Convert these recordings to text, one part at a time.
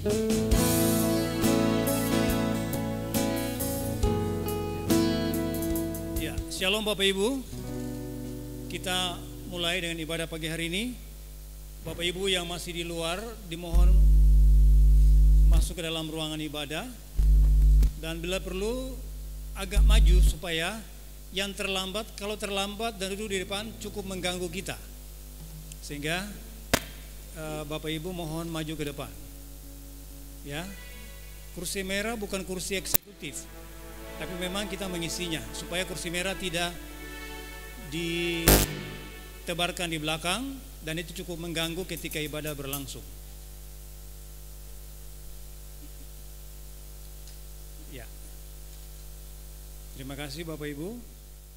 Ya, Shalom Bapak Ibu. Kita mulai dengan ibadah pagi hari ini. Bapak Ibu yang masih di luar dimohon masuk ke dalam ruangan ibadah, dan bila perlu agak maju supaya yang terlambat, kalau terlambat dan duduk di depan cukup mengganggu kita, sehingga Bapak Ibu mohon maju ke depan. Ya, kursi merah bukan kursi eksekutif, tapi memang kita mengisinya supaya kursi merah tidak ditebarkan di belakang, dan itu cukup mengganggu ketika ibadah berlangsung. Ya, terima kasih Bapak Ibu,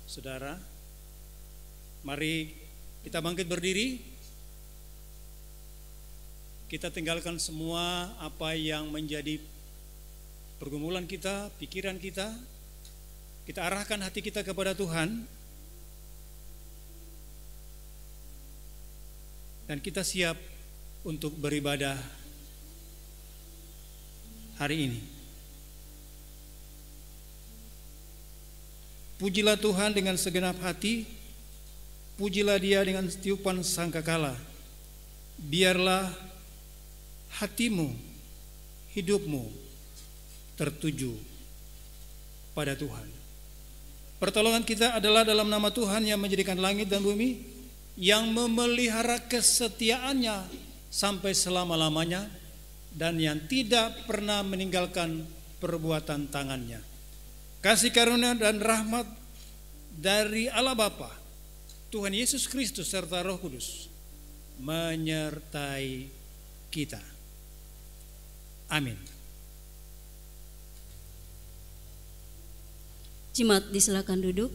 Saudara. Mari kita bangkit berdiri. Kita tinggalkan semua apa yang menjadi pergumulan kita, pikiran kita. Kita arahkan hati kita kepada Tuhan. Dan kita siap untuk beribadah hari ini. Pujilah Tuhan dengan segenap hati, pujilah Dia dengan setiupan sangkakala. Biarlah hatimu, hidupmu tertuju pada Tuhan. Pertolongan kita adalah dalam nama Tuhan yang menjadikan langit dan bumi, yang memelihara kesetiaannya sampai selama-lamanya, dan yang tidak pernah meninggalkan perbuatan tangannya. Kasih karunia dan rahmat dari Allah Bapa, Tuhan Yesus Kristus serta Roh Kudus menyertai kita. Amin. Jemaat disilakan duduk.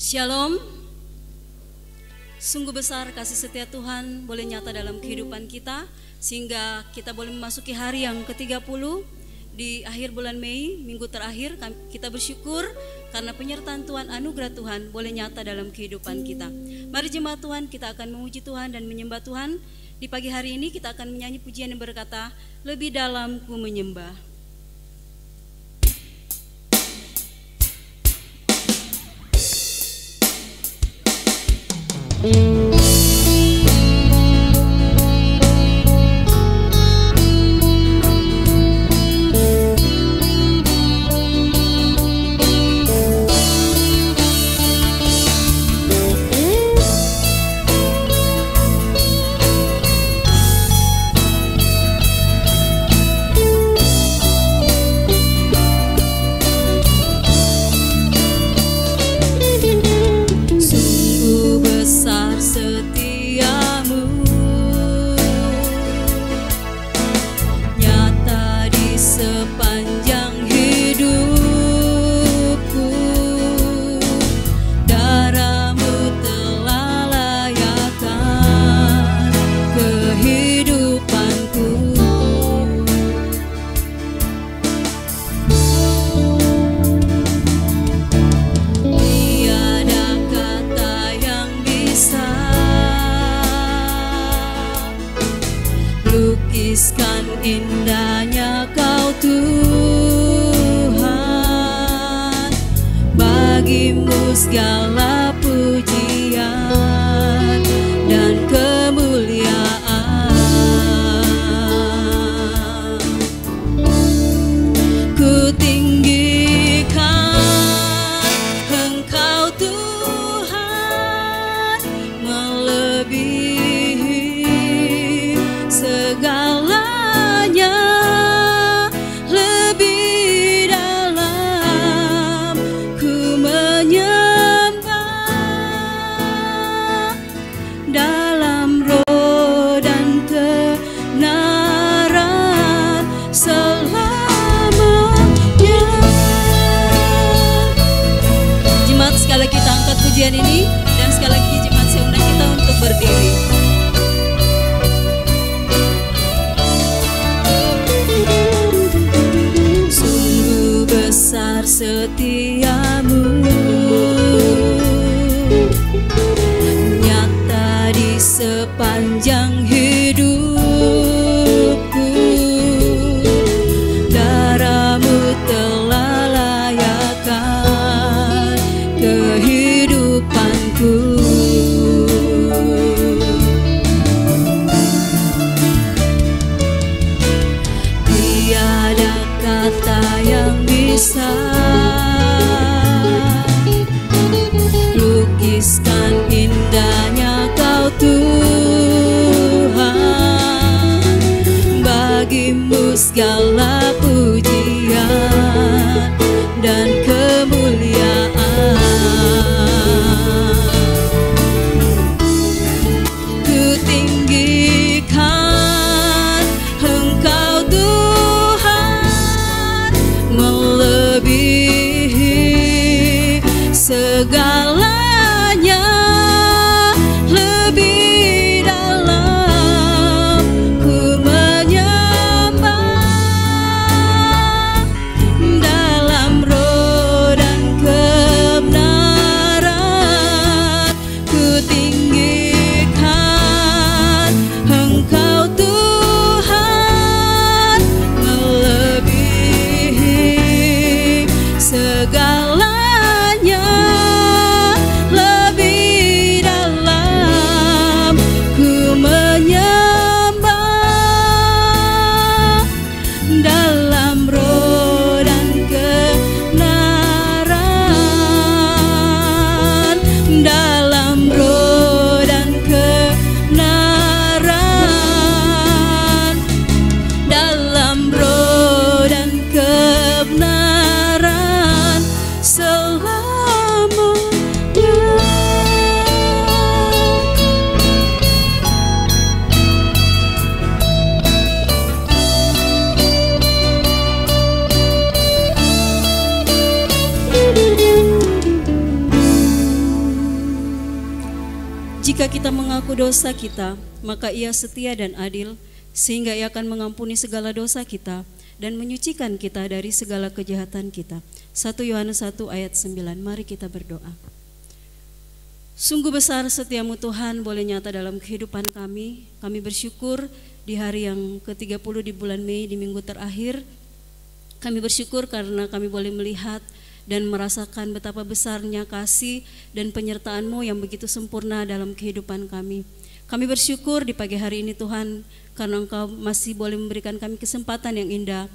Shalom. Sungguh besar kasih setia Tuhan boleh nyata dalam kehidupan kita, sehingga kita boleh memasuki hari yang ke-30 di akhir bulan Mei, minggu terakhir. Kita bersyukur karena penyertaan Tuhan, anugerah Tuhan boleh nyata dalam kehidupan kita. Mari jemaat Tuhan, kita akan memuji Tuhan dan menyembah Tuhan. Di pagi hari ini kita akan menyanyi pujian yang berkata, lebih dalam ku menyembah. Indahnya Kau Tuhan, bagimu segala pujian dan kemuliaan. Ku tinggikan Engkau Tuhan, melebihi segala pujian ini, dan sekali lagi jemaat saya undang kita untuk berdiri. Sungguh besar setiamu, nyata di sepanjang hidup. segala pujian dan kemuliaan. Ku tinggikan Engkau Tuhan, melebihi segalanya, lebih dalam ku menyembah, dalam roh dan kebenaran. Ku tinggikan Engkau Tuhan, melebihi segalanya, lebih dalam ku menyembah, dalam roh dan kebenaran, dalam roh dan kebenaran, dalam roh dan kebenaran selamanya. Jika kita mengaku dosa kita, maka Ia setia dan adil, sehingga Ia akan mengampuni segala dosa kita dan menyucikan kita dari segala kejahatan kita. 1 Yohanes 1 ayat 9. Mari kita berdoa. Sungguh besar setiamu Tuhan boleh nyata dalam kehidupan kami. Kami bersyukur di hari yang ke-30 di bulan Mei, di minggu terakhir. Kami bersyukur karena kami boleh melihat dan merasakan betapa besarnya kasih dan penyertaan-Mu yang begitu sempurna dalam kehidupan kami. Kami bersyukur di pagi hari ini Tuhan, karena Engkau masih boleh memberikan kami kesempatan yang indah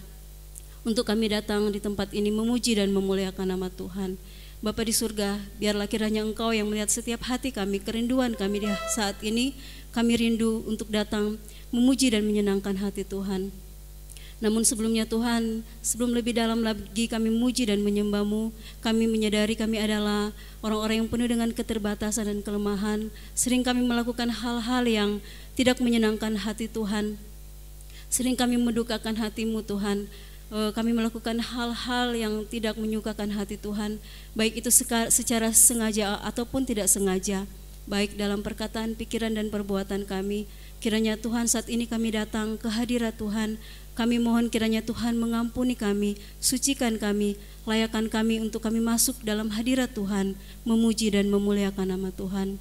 untuk kami datang di tempat ini memuji dan memuliakan nama Tuhan. Bapa di surga, biarlah kiranya Engkau yang melihat setiap hati kami, kerinduan kami di saat ini. Kami rindu untuk datang memuji dan menyenangkan hati Tuhan. Namun sebelumnya Tuhan, sebelum lebih dalam lagi kami memuji dan menyembah-Mu, kami menyadari kami adalah orang-orang yang penuh dengan keterbatasan dan kelemahan. Sering kami melakukan hal-hal yang tidak menyenangkan hati Tuhan. Sering kami mendukakan hati-Mu Tuhan. Kami melakukan hal-hal yang tidak menyukakan hati Tuhan, baik itu secara sengaja ataupun tidak sengaja, baik dalam perkataan, pikiran, dan perbuatan kami. Kiranya Tuhan saat ini kami datang ke hadirat Tuhan. Kami mohon kiranya Tuhan mengampuni kami, sucikan kami, layakan kami untuk kami masuk dalam hadirat Tuhan, memuji dan memuliakan nama Tuhan.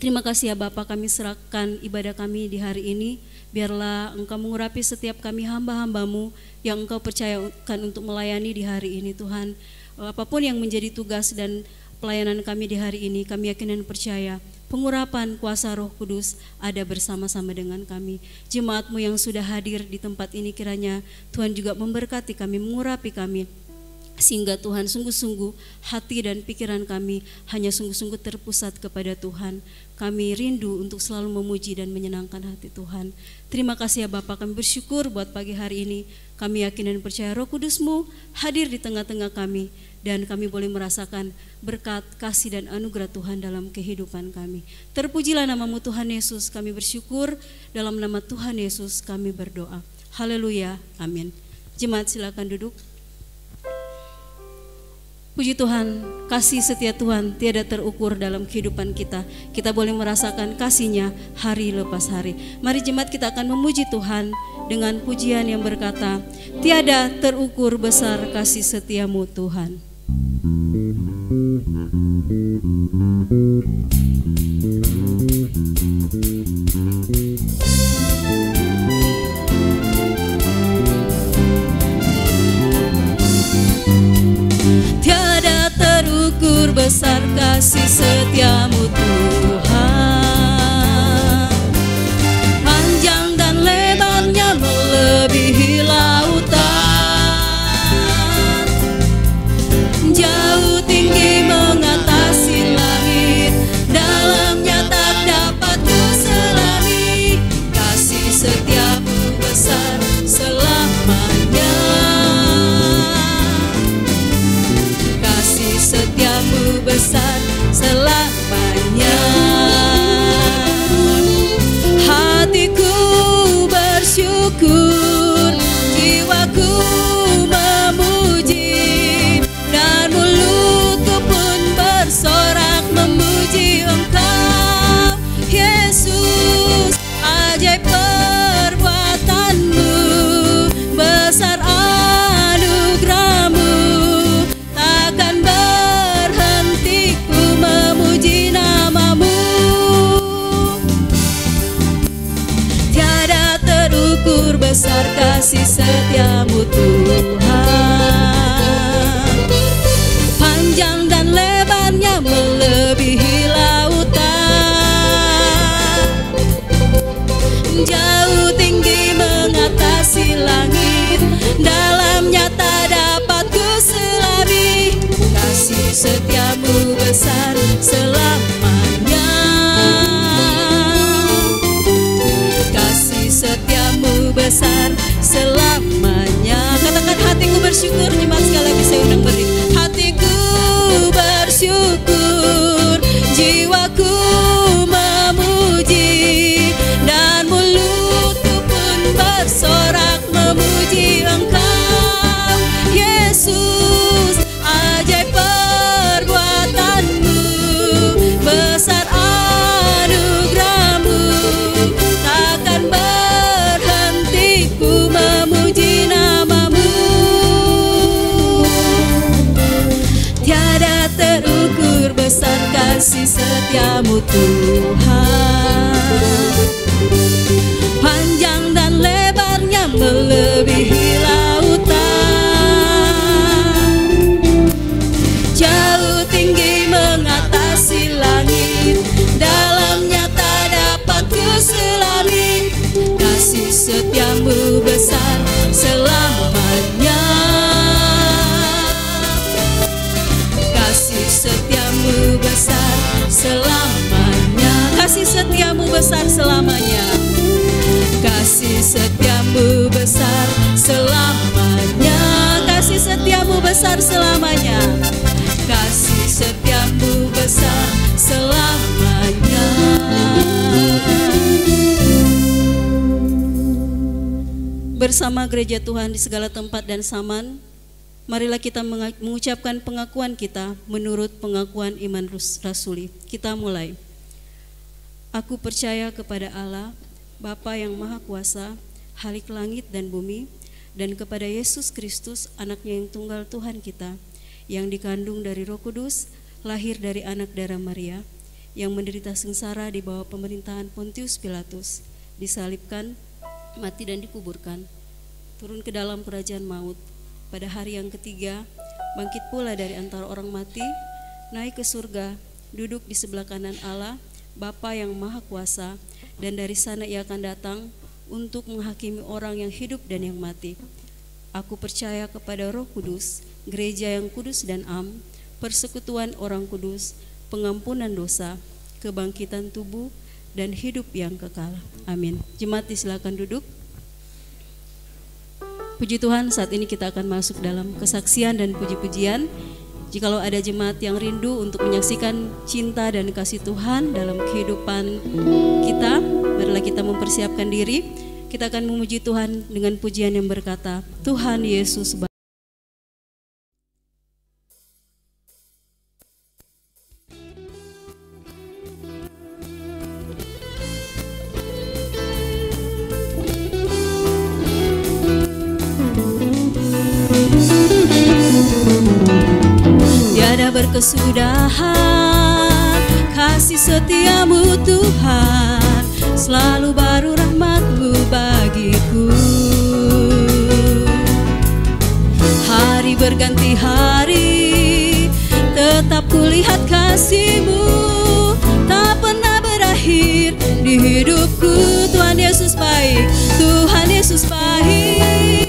Terima kasih ya Bapa, kami serahkan ibadah kami di hari ini. Biarlah Engkau mengurapi setiap kami hamba-hamba-Mu yang Engkau percayakan untuk melayani di hari ini Tuhan. Apapun yang menjadi tugas dan pelayanan kami di hari ini, kami yakin dan percaya pengurapan kuasa Roh Kudus ada bersama-sama dengan kami. Jemaat-Mu yang sudah hadir di tempat ini, kiranya Tuhan juga memberkati kami, mengurapi kami, sehingga Tuhan sungguh-sungguh hati dan pikiran kami hanya sungguh-sungguh terpusat kepada Tuhan. Kami rindu untuk selalu memuji dan menyenangkan hati Tuhan. Terima kasih ya Bapa, kami bersyukur buat pagi hari ini. Kami yakin dan percaya Roh Kudus-Mu hadir di tengah-tengah kami, dan kami boleh merasakan berkat, kasih, dan anugerah Tuhan dalam kehidupan kami. Terpujilah nama-Mu Tuhan Yesus, kami bersyukur dalam nama Tuhan Yesus kami berdoa. Haleluya, amin. Jemaat silakan duduk. Puji Tuhan, kasih setia Tuhan tiada terukur dalam kehidupan kita. Kita boleh merasakan kasih-Nya hari lepas hari. Mari jemaat kita akan memuji Tuhan dengan pujian yang berkata, tiada terukur besar kasih setia-Mu Tuhan. Tiada terukur besar kasih setia-Mu Tuhan. Panjang dan lebarnya melebihi lautan, jauh tinggi mengatasi langit, dalamnya tak dapat ku selami. besar kasih setiamu Tuhan. Panjang dan lebarnya melebihi lautan, jauh tinggi mengatasi langit, dalamnya tak dapat ku selami. Kasih setiamu besar selamanya, kasih setiamu besar selamanya. Katakan hatiku bersyukur, jemaat sekali lagi saya undang berdiri. Hatiku bersyukur, jiwaku memuji, dan mulutku pun bersorak memuji Engkau Yesus. Ajaib perbuatanmu, besar anugerahmu, takkan berhenti ku memuji namamu. Tiada terukur besar kasih setiamu Tuhan. Panjang dan lebarnya melebihi lautan, jauh tinggi mengatasi langit, dalamnya tak dapat ku selami. Kasih setiamu besar selamanya, kasih setiamu besar selamanya, kasih setiamu besar selamanya, kasih setiamu besar selamanya, kasih setiamu besar selamanya, kasih setiamu besar selamanya. Bersama gereja Tuhan di segala tempat dan zaman, marilah kita mengucapkan pengakuan kita menurut pengakuan iman rasuli. Kita mulai. Aku percaya kepada Allah, Bapa yang Maha Kuasa, Khalik langit dan bumi, dan kepada Yesus Kristus, anaknya yang tunggal Tuhan kita, yang dikandung dari Roh Kudus, lahir dari anak darah Maria, yang menderita sengsara di bawah pemerintahan Pontius Pilatus, disalibkan, mati dan dikuburkan, turun ke dalam kerajaan maut, pada hari yang ketiga bangkit pula dari antara orang mati, naik ke surga, duduk di sebelah kanan Allah, Bapa yang Maha Kuasa, dan dari sana ia akan datang untuk menghakimi orang yang hidup dan yang mati. Aku percaya kepada Roh Kudus, gereja yang kudus dan am, persekutuan orang kudus, pengampunan dosa, kebangkitan tubuh, dan hidup yang kekal. Amin. Jemaat silakan duduk. Puji Tuhan, saat ini kita akan masuk dalam kesaksian dan puji-pujian. Jikalau ada jemaat yang rindu untuk menyaksikan cinta dan kasih Tuhan dalam kehidupan kita, marilah kita mempersiapkan diri. Kita akan memuji Tuhan dengan pujian yang berkata, Tuhan Yesus baik. Tiada berkesudahan kasih setiamu Tuhan, selalu baru rahmat-Mu bagiku. Hari berganti hari, tetap kulihat kasih-Mu, tak pernah berakhir di hidupku. Tuhan Yesus baik, Tuhan Yesus baik,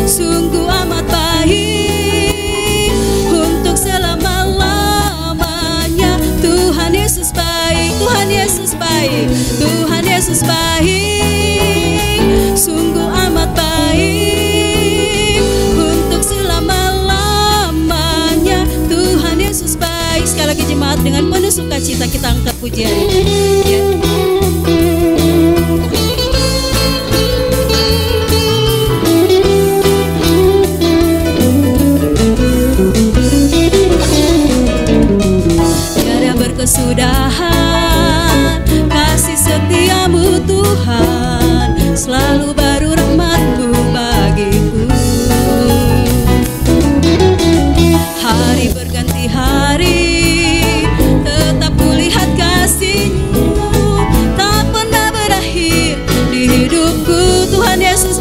sungguh amat baik, untuk selama-lamanya. Tuhan Yesus baik, Tuhan Yesus baik, Tuhan Yesus baik, sungguh amat baik, untuk selama-lamanya. Tuhan Yesus baik. Sekali lagi jemaat, dengan penuh sukacita kita angkat pujian. Ya. Kesudahan kasih setiamu Tuhan, selalu baru rahmat-Mu bagiku. Hari berganti hari, tetap kulihat kasih-Mu, tak pernah berakhir di hidupku. Tuhan Yesus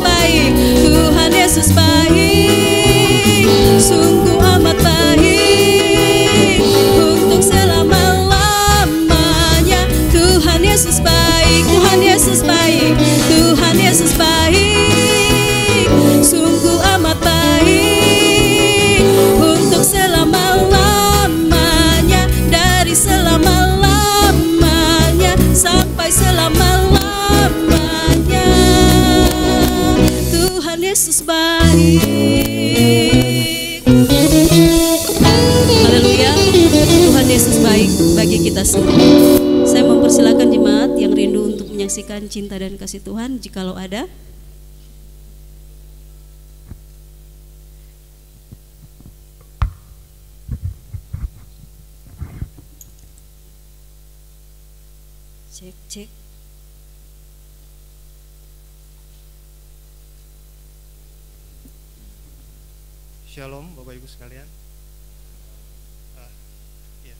kita semua. Saya mempersilakan jemaat yang rindu untuk menyaksikan cinta dan kasih Tuhan, jikalau ada. Cek. Shalom Bapak Ibu sekalian.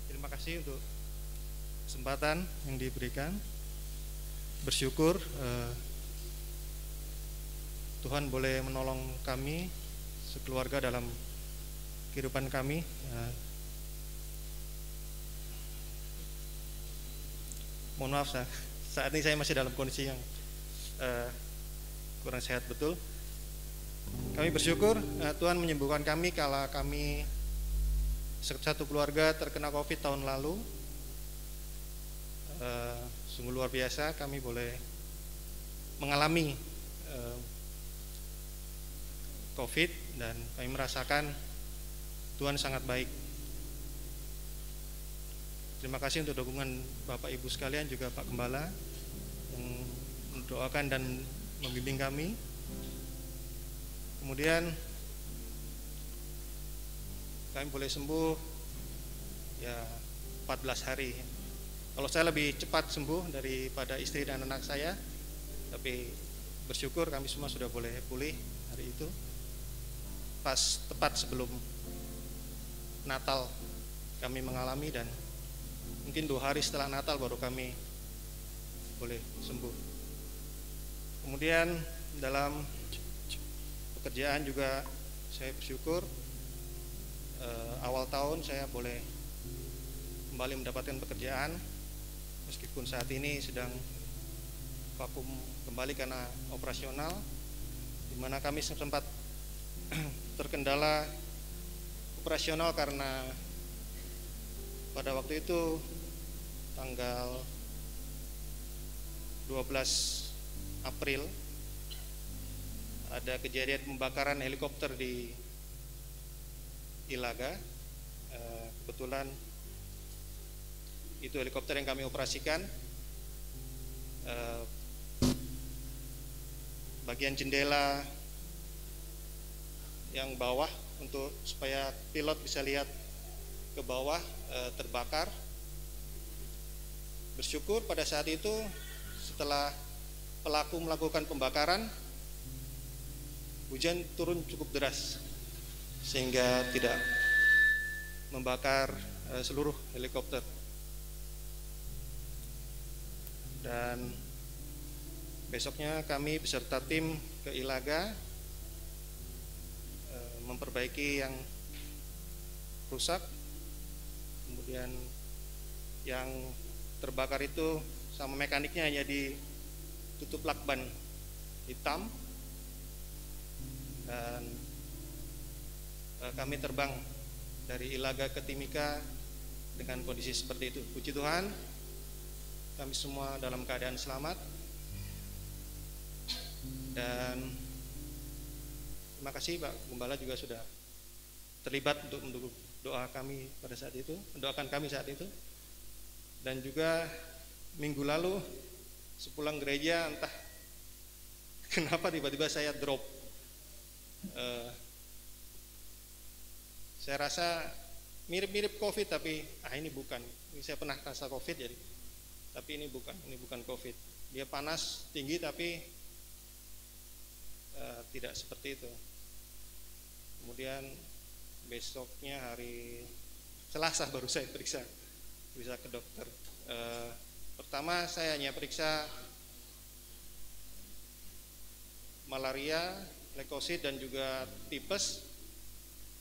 Terima kasih untuk kesempatan yang diberikan. Bersyukur Tuhan boleh menolong kami sekeluarga dalam kehidupan kami. Mohon maaf, saat ini saya masih dalam kondisi yang kurang sehat betul. Kami bersyukur Tuhan menyembuhkan kami kala kami satu keluarga terkena COVID tahun lalu. Sungguh luar biasa kami boleh mengalami COVID dan kami merasakan Tuhan sangat baik. Terima kasih untuk dukungan Bapak Ibu sekalian, juga Pak Gembala yang mendoakan dan membimbing kami. Kemudian kami boleh sembuh ya 14 hari. Kalau saya lebih cepat sembuh daripada istri dan anak saya, tapi bersyukur kami semua sudah boleh pulih hari itu. Pas tepat sebelum Natal kami mengalami, dan mungkin 2 hari setelah Natal baru kami boleh sembuh. Kemudian dalam pekerjaan juga saya bersyukur awal tahun saya boleh kembali mendapatkan pekerjaan, meskipun saat ini sedang vakum kembali karena operasional, di mana kami sempat terkendala operasional karena pada waktu itu tanggal 12 April ada kejadian pembakaran helikopter di Ilaga. Kebetulan itu helikopter yang kami operasikan. Bagian jendela yang bawah untuk supaya pilot bisa lihat ke bawah terbakar. Bersyukur pada saat itu setelah pelaku melakukan pembakaran, hujan turun cukup deras sehingga tidak membakar seluruh helikopter. Dan besoknya kami beserta tim ke Ilaga memperbaiki yang rusak. Kemudian yang terbakar itu sama mekaniknya hanya ditutup lakban hitam, dan kami terbang dari Ilaga ke Timika dengan kondisi seperti itu. Puji Tuhan, kami semua dalam keadaan selamat. Dan terima kasih Pak Gembala juga sudah terlibat untuk mendukung doa kami pada saat itu, mendoakan kami saat itu. Dan juga minggu lalu sepulang gereja, entah kenapa tiba-tiba saya drop. Saya rasa mirip-mirip COVID, tapi ini bukan. Ini saya pernah rasa COVID jadi, tapi ini bukan COVID. Dia panas tinggi tapi tidak seperti itu. Kemudian besoknya hari Selasa baru saya periksa ke dokter. Pertama saya hanya periksa malaria, leukosit dan juga tipes,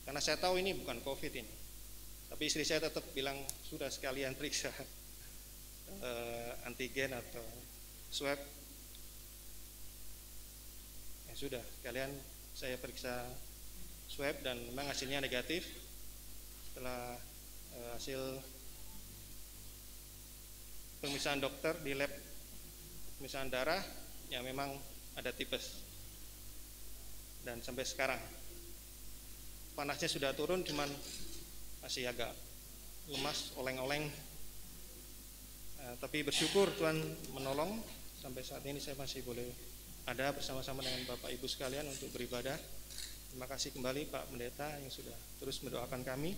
karena saya tahu ini bukan COVID ini. Tapi istri saya tetap bilang sudah sekalian periksa antigen atau swab. Ya sudah, sekalian saya periksa swab dan memang hasilnya negatif. Setelah hasil pemeriksaan dokter di lab pemeriksaan darah, ya memang ada tipes. Dan sampai sekarang panasnya sudah turun, cuman masih agak lemas, oleng-oleng, Tapi bersyukur Tuhan menolong sampai saat ini saya masih boleh ada bersama-sama dengan Bapak Ibu sekalian untuk beribadah. Terima kasih kembali Pak Pendeta yang sudah terus mendoakan kami.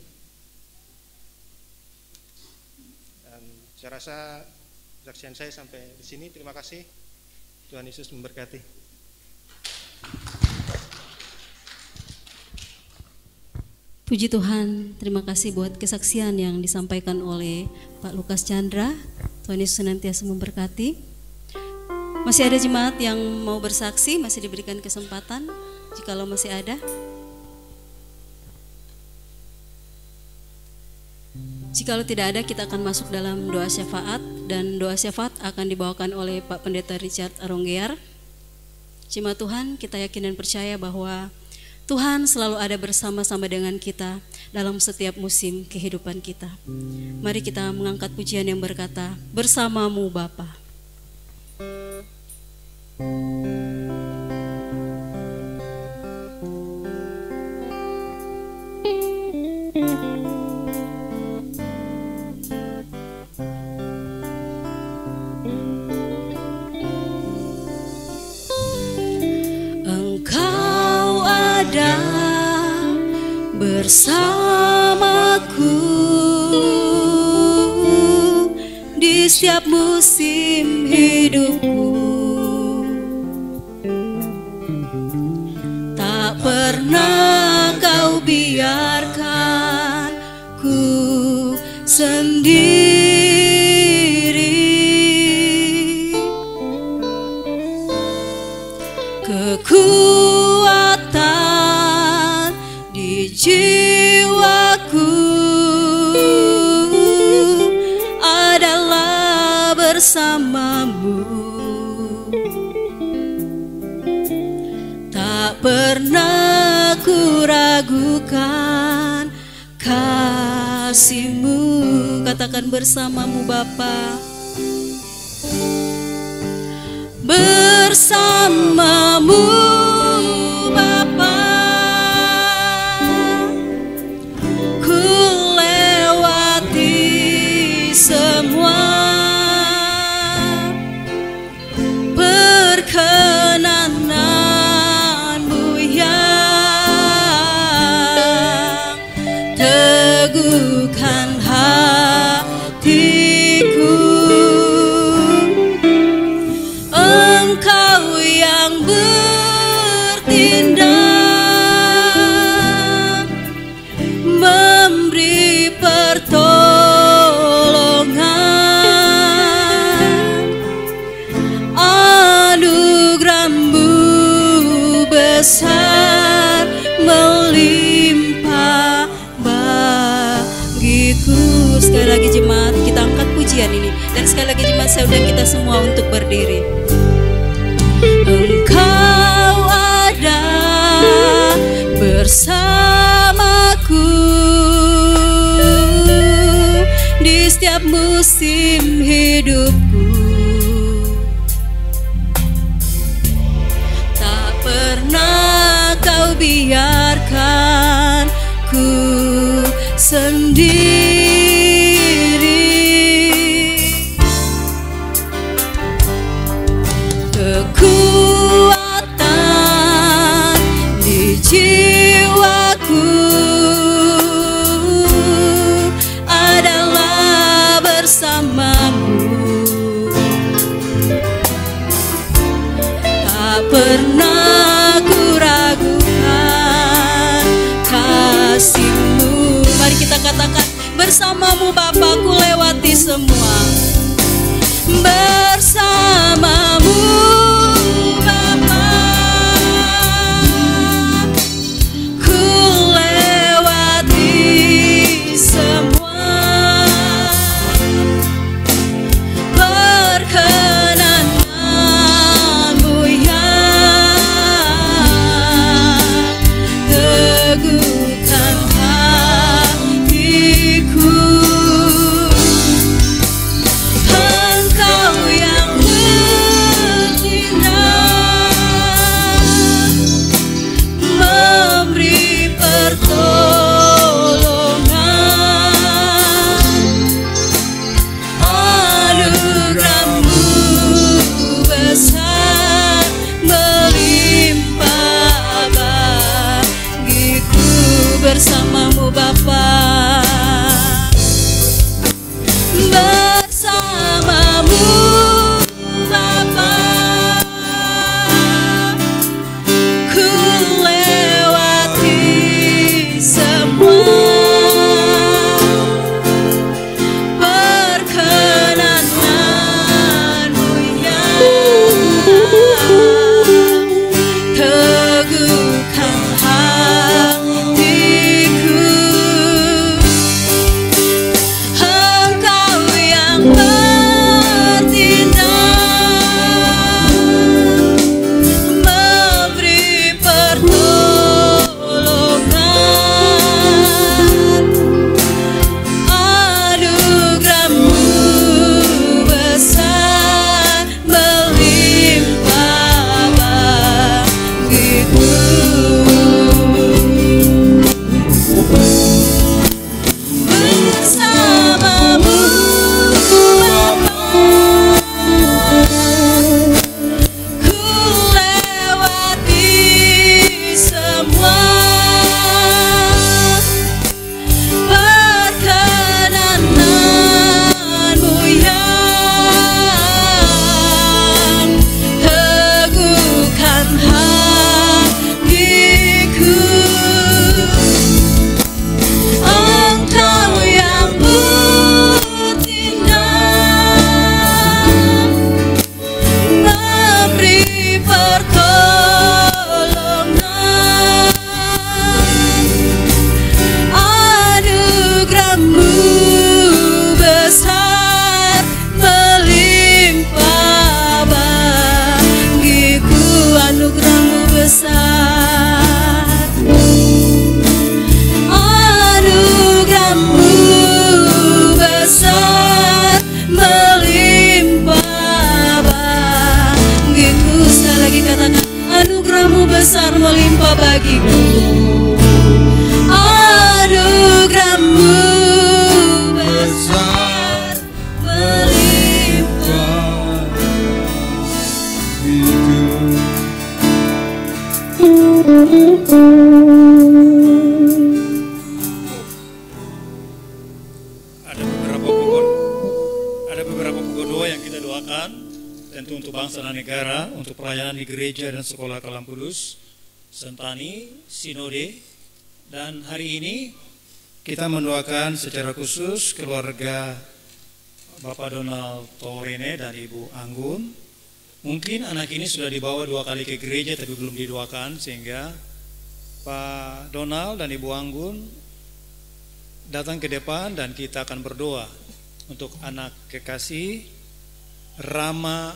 Dan saya rasa kesaksian saya sampai di sini. Terima kasih. Tuhan Yesus memberkati. Puji Tuhan, terima kasih buat kesaksian yang disampaikan oleh Pak Lukas Chandra. Tuhan Yesus senantiasa memberkati. Masih ada jemaat yang mau bersaksi, masih diberikan kesempatan, jikalau masih ada. Jikalau tidak ada, kita akan masuk dalam doa syafaat, dan doa syafaat akan dibawakan oleh Pak Pendeta Richard Aronggear. Jemaat Tuhan, kita yakin dan percaya bahwa Tuhan selalu ada bersama-sama dengan kita dalam setiap musim kehidupan kita. Mari kita mengangkat pujian yang berkata, "Bersamamu Bapa." Bersamaku di setiap musim hidupku, tak pernah kau biarkan ku sendiri. Kekuatan di jiwaku adalah bersamamu, tak pernah ku ragukan kasih-Mu. Katakan, bersamamu Bapa. Bersamamu Bapa, ku lewati semua perkenanan-Mu yang teguhkan hatiku. Engkau yang bertindak, memberi pertolongan, anugerah-Mu besar melimpah bagiku. Sekali lagi jemaat, kita angkat pujian ini, dan sekali lagi jemaat, saya undang kita semua untuk berdiri. Engkau ada bersamaku di setiap musim hidupku, tak pernah kau biarkan ku sendiri. Kekuatan di jiwaku adalah bersamamu, tak pernah ku ragukan kasih-Mu. Mari kita katakan, bersamamu Bapa, ku lewati semua. Bersamamu Bapa, ku lewati semua perkenanan-Mu yang teguhkan hatiku. Engkau yang besar melimpah bagiku, anugerah-Mu besar melimpah Ada beberapa pokok doa yang kita doakan, tentu untuk bangsa dan negara, untuk pelayanan di gereja dan sekolah Kalam Kudus, Sentani, Sinode, dan hari ini kita mendoakan secara khusus keluarga Bapak Donald Torene dan Ibu Anggun. Mungkin anak ini sudah dibawa 2 kali ke gereja tapi belum didoakan, sehingga Pak Donald dan Ibu Anggun datang ke depan dan kita akan berdoa untuk anak kekasih Rama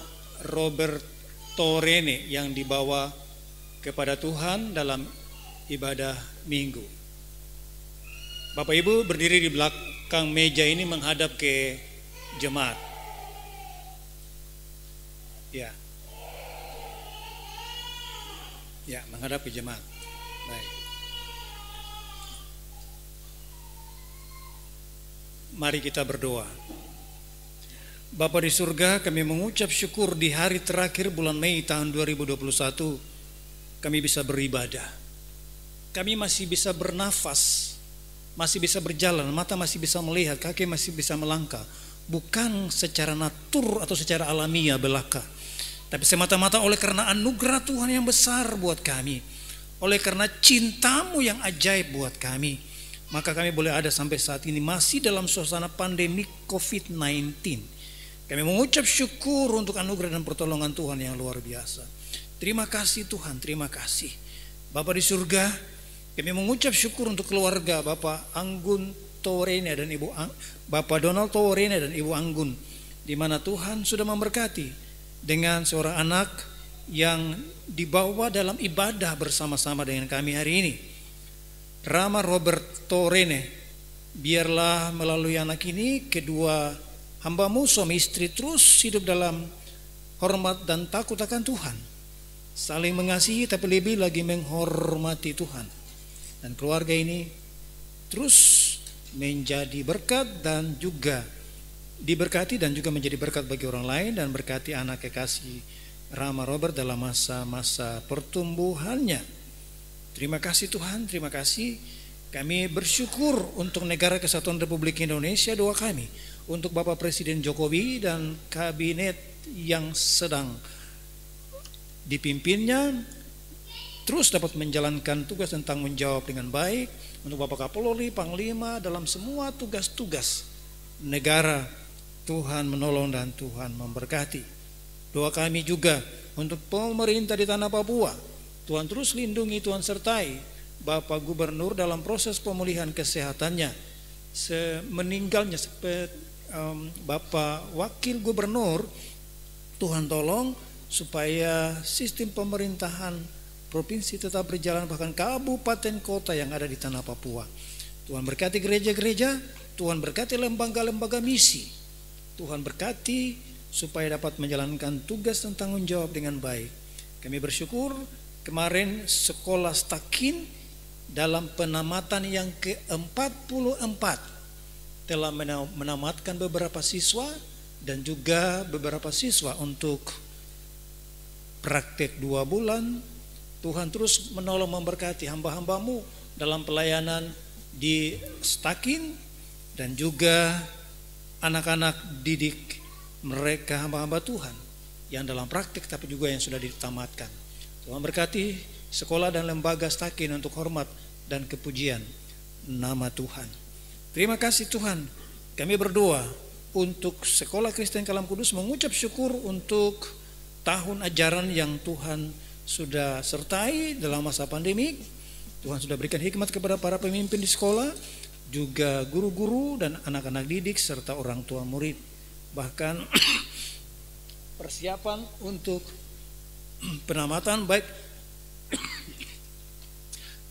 Robert Torene yang dibawa kepada Tuhan dalam ibadah minggu. Bapak Ibu berdiri di belakang meja ini menghadap ke jemaat. Ya, menghadap ke jemaat. Baik. Mari kita berdoa. Bapa di surga, kami mengucap syukur di hari terakhir bulan Mei tahun 2021 kami bisa beribadah. Kami masih bisa bernafas, masih bisa berjalan, mata masih bisa melihat, kaki masih bisa melangkah. Bukan secara natur atau secara alamiah belaka, tapi semata-mata oleh karena anugerah Tuhan yang besar buat kami, oleh karena cinta-Mu yang ajaib buat kami, maka kami boleh ada sampai saat ini masih dalam suasana pandemi COVID-19. Kami mengucap syukur untuk anugerah dan pertolongan Tuhan yang luar biasa. Terima kasih Tuhan, terima kasih. Bapa di surga, kami mengucap syukur untuk keluarga Bapak Anggun Torene dan Bapak Donald Torene dan Ibu Anggun, di mana Tuhan sudah memberkati dengan seorang anak yang dibawa dalam ibadah bersama-sama dengan kami hari ini. Rama Robert Torene, biarlah melalui anak ini kedua hamba-Mu suami istri terus hidup dalam hormat dan takut akan Tuhan, saling mengasihi tapi lebih lagi menghormati Tuhan, dan keluarga ini terus menjadi berkat dan juga diberkati dan juga menjadi berkat bagi orang lain, dan berkati anak kekasih Rama Robert dalam masa-masa pertumbuhannya. Terima kasih Tuhan, terima kasih. Kami bersyukur untuk Negara Kesatuan Republik Indonesia, doa kami untuk Bapak Presiden Jokowi dan kabinet yang sedang dipimpinnya terus dapat menjalankan tugas dan tanggung jawab dengan baik. Untuk Bapak Kapolri, Panglima dalam semua tugas-tugas negara, Tuhan menolong dan Tuhan memberkati. Doa kami juga untuk pemerintah di tanah Papua, Tuhan terus lindungi, Tuhan sertai Bapak Gubernur dalam proses pemulihan kesehatannya. Meninggalnya Bapak Wakil Gubernur, Tuhan tolong supaya sistem pemerintahan provinsi tetap berjalan, bahkan kabupaten kota yang ada di tanah Papua. Tuhan berkati gereja-gereja, Tuhan berkati lembaga-lembaga misi, Tuhan berkati supaya dapat menjalankan tugas dan tanggung jawab dengan baik. Kami bersyukur kemarin sekolah Stakin dalam penamatan yang ke-44 telah menamatkan beberapa siswa dan juga beberapa siswa untuk praktek 2 bulan. Tuhan terus menolong memberkati hamba-hamba-Mu dalam pelayanan di Stakin, dan juga anak-anak didik mereka hamba-hamba Tuhan yang dalam praktik tapi juga yang sudah ditamatkan. Tuhan berkati sekolah dan lembaga Stakin untuk hormat dan kepujian nama Tuhan. Terima kasih Tuhan. Kami berdoa untuk Sekolah Kristen Kalam Kudus, mengucap syukur untuk tahun ajaran yang Tuhan sudah sertai dalam masa pandemi. Tuhan sudah berikan hikmat kepada para pemimpin di sekolah, juga guru-guru dan anak-anak didik serta orang tua murid. Bahkan persiapan untuk penamatan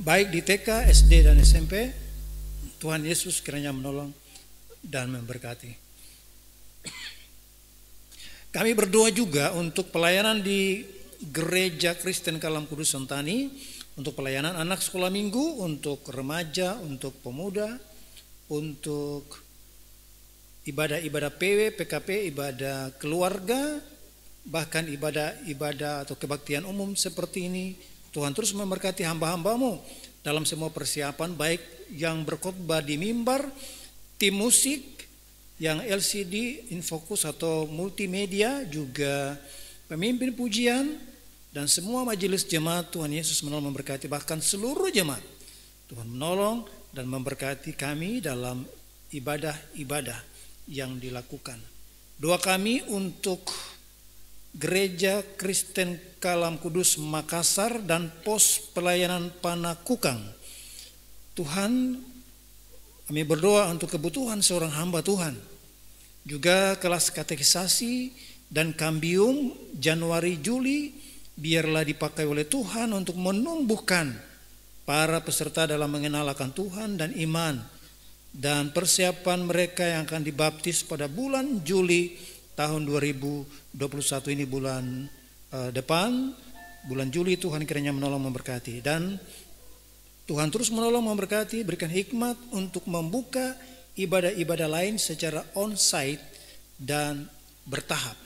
baik di TK, SD dan SMP, Tuhan Yesus kiranya menolong dan memberkati. Kami berdoa juga untuk pelayanan di Gereja Kristen Kalam Kudus Sentani, untuk pelayanan anak sekolah minggu, untuk remaja, untuk pemuda, untuk ibadah-ibadah PW, PKP, ibadah keluarga, bahkan ibadah-ibadah atau kebaktian umum seperti ini. Tuhan terus memberkati hamba-hambamu dalam semua persiapan, baik yang berkhotbah di mimbar, tim musik, yang LCD, Infokus atau multimedia, juga pemimpin pujian, dan semua majelis jemaat. Tuhan Yesus menolong memberkati, bahkan seluruh jemaat. Tuhan menolong dan memberkati kami dalam ibadah-ibadah yang dilakukan. Doa kami untuk Gereja Kristen Kalam Kudus Makassar dan pos pelayanan Panakukang. Tuhan, kami berdoa untuk kebutuhan seorang hamba Tuhan, juga kelas katekisasi dan kambium Januari Juli, biarlah dipakai oleh Tuhan untuk menumbuhkan para peserta dalam mengenal akan Tuhan dan iman, dan persiapan mereka yang akan dibaptis pada bulan Juli tahun 2021 ini, bulan depan, bulan Juli. Tuhan kiranya menolong memberkati, dan Tuhan terus menolong memberkati, berikan hikmat untuk membuka ibadah-ibadah lain secara on-site dan bertahap.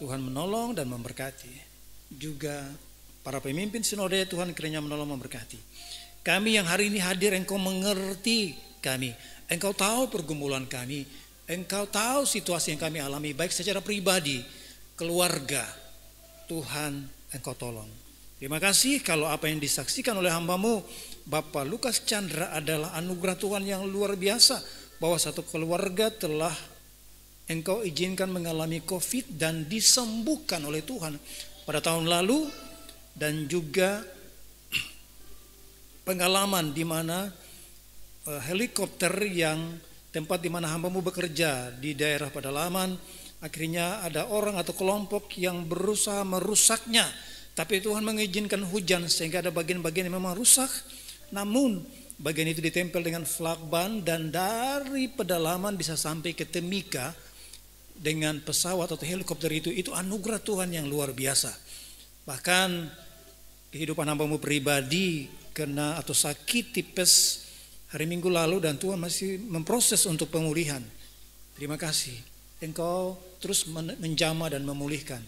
Tuhan menolong dan memberkati. Juga para pemimpin sinode, Tuhan kiranya menolong memberkati. Kami yang hari ini hadir, Engkau mengerti kami, Engkau tahu pergumulan kami, Engkau tahu situasi yang kami alami, baik secara pribadi, keluarga. Tuhan, Engkau tolong. Terima kasih kalau apa yang disaksikan oleh hamba-Mu Bapak Lukas Chandra adalah anugerah Tuhan yang luar biasa, bahwa satu keluarga telah Engkau izinkan mengalami COVID dan disembuhkan oleh Tuhan pada tahun lalu, dan juga pengalaman di mana helikopter yang tempat di mana hamba-Mu bekerja di daerah pedalaman, akhirnya ada orang atau kelompok yang berusaha merusaknya, tapi Tuhan mengizinkan hujan sehingga ada bagian-bagian yang memang rusak, namun bagian itu ditempel dengan flakban dan dari pedalaman bisa sampai ke Timika dengan pesawat atau helikopter itu anugerah Tuhan yang luar biasa. Bahkan kehidupan hamba-Mu pribadi kena atau sakit tipes hari Minggu lalu, dan Tuhan masih memproses untuk pemulihan. Terima kasih, Engkau terus menjamah dan memulihkan.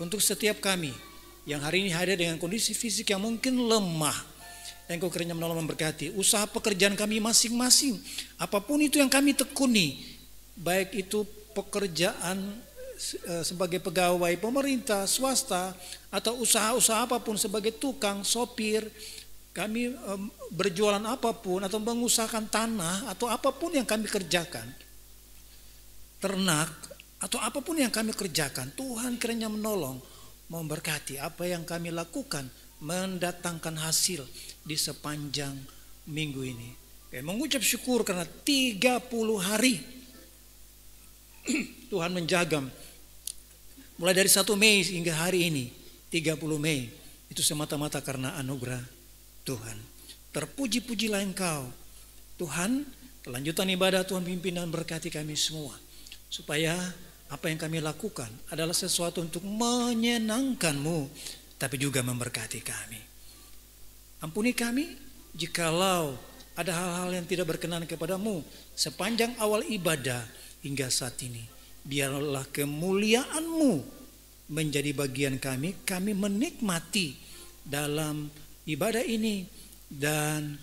Untuk setiap kami yang hari ini hadir dengan kondisi fisik yang mungkin lemah, Engkau kiranya menolong memberkati usaha pekerjaan kami masing-masing, apapun itu yang kami tekuni, baik itu pekerjaan sebagai pegawai pemerintah, swasta, atau usaha-usaha apapun sebagai tukang, sopir, kami berjualan apapun, atau mengusahakan tanah, atau apapun yang kami kerjakan, ternak, atau apapun yang kami kerjakan, Tuhan kiranya menolong memberkati apa yang kami lakukan, mendatangkan hasil di sepanjang minggu ini. Mengucap syukur karena 30 hari Tuhan menjaga, mulai dari 1 Mei hingga hari ini 30 Mei, itu semata-mata karena anugerah Tuhan. Terpuji-pujilah Engkau Tuhan. Kelanjutan ibadah Tuhan pimpin dan berkati kami semua, supaya apa yang kami lakukan adalah sesuatu untuk menyenangkan-Mu, tapi juga memberkati kami. Ampuni kami jikalau ada hal-hal yang tidak berkenan kepada-Mu sepanjang awal ibadah hingga saat ini. Biarlah kemuliaan-Mu menjadi bagian kami, kami menikmati dalam ibadah ini, dan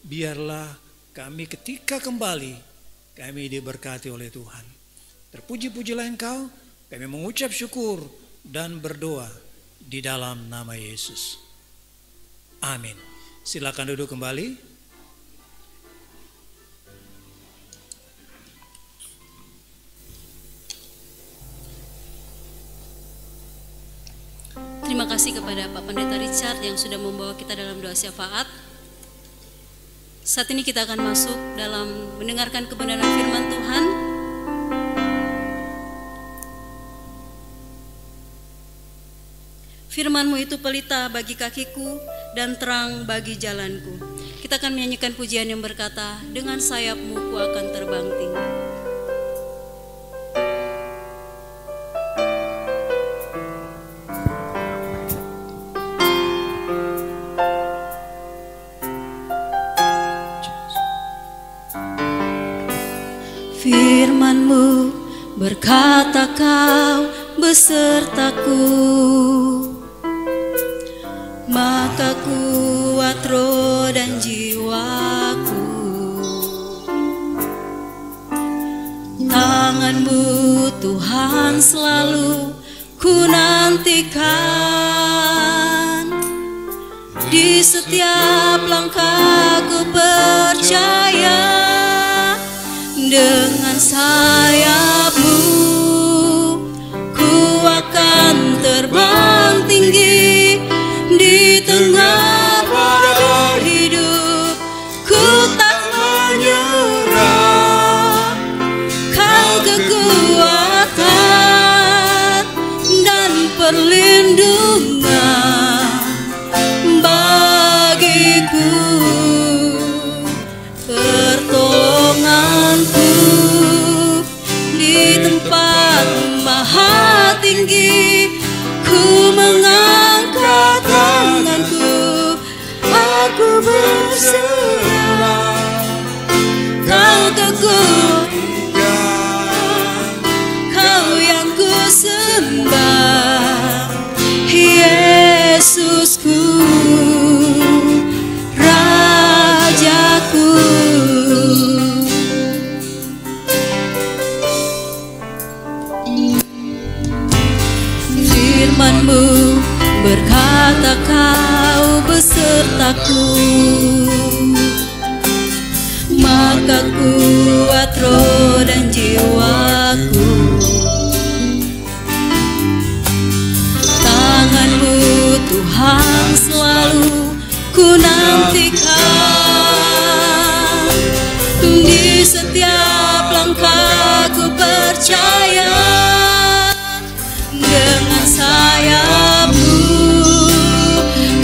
biarlah kami ketika kembali kami diberkati oleh Tuhan. Terpuji-pujilah Engkau, kami mengucap syukur dan berdoa di dalam nama Yesus. Amin. Silakan duduk kembali. Terima kasih kepada Pak Pendeta Richard yang sudah membawa kita dalam doa syafaat. Saat ini kita akan masuk dalam mendengarkan kebenaran firman Tuhan. Firman-Mu itu pelita bagi kakiku dan terang bagi jalanku. Kita akan menyanyikan pujian yang berkata, dengan sayap-Mu ku akan terbang tinggi. berkata Kau besertaku, maka kuat roh dan jiwaku. Tangan-Mu Tuhan selalu ku nantikan, di setiap langkahku percaya. Dengan sayap-Mu ku akan terbang tinggi, di tengah badai hidup ku tak menyerah. Kau kekuatan dan perlindungan bagiku, pertolonganku di tempat maha tinggi. Ku mengangkat tanganku, aku berserah. Kau kekuatan, Kau yang ku sembah, Yesusku, Rajaku. Firman-Mu berkata Kau besertaku, maka kuat roh dan jiwaku. Tangan-Mu Tuhan selalu ku nantikan, di setiap langkahku percaya. Dengan sayap-Mu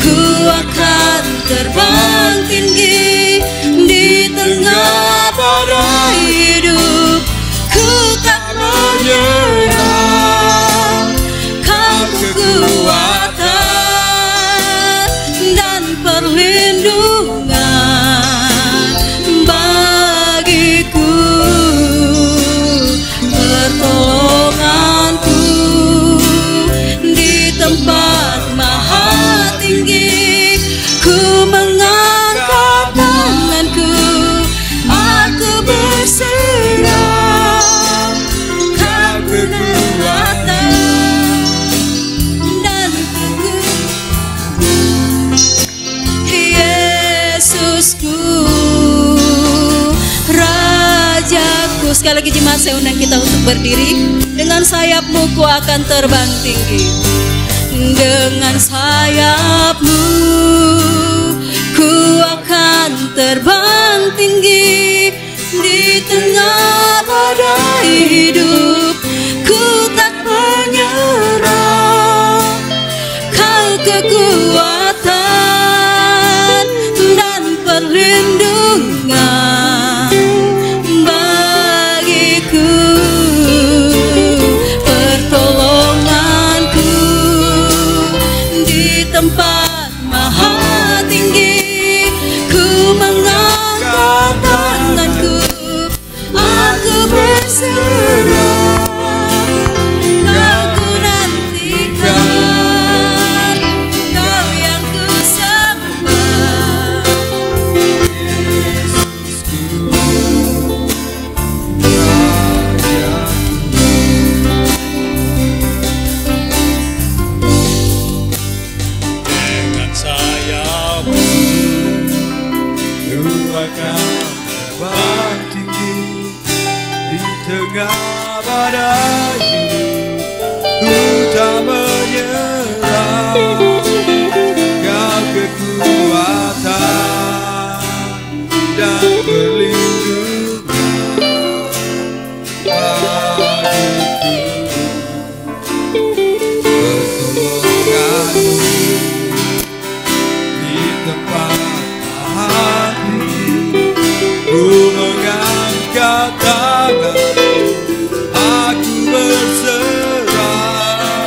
ku akan terbang tinggi, di tengah badai hidup ku tak menyerah. Kau kekuatan dan perlindungan bagiku, pertolonganku di tempat maha tinggi. Ku mengangkat tanganku, aku berserah. Kau kekuatan dan Yesusku, Rajaku. Sekali lagi jemaat, saya undang kita untuk berdiri. Dengan sayap-Mu ku akan terbang tinggi, dengan sayap-Mu ku akan terbang tinggi, di tengah badai hidup ku tak menyerah. Kau kekuatan dan perlindungan bagiku, pertolonganku di tempat maha tinggi. Ku mengangkat tanganku, aku berserah. Aku nantikan Kau yang ku sembah, Dengan sayap-Mu Ku akan terbang tinggi, di tengah badai hidup ku tak menyerah. Kau kekuatan dan perlindungan bagiku, pertolonganmu di tempat maha tinggi. Ku mengangkat tanganku, aku berserah.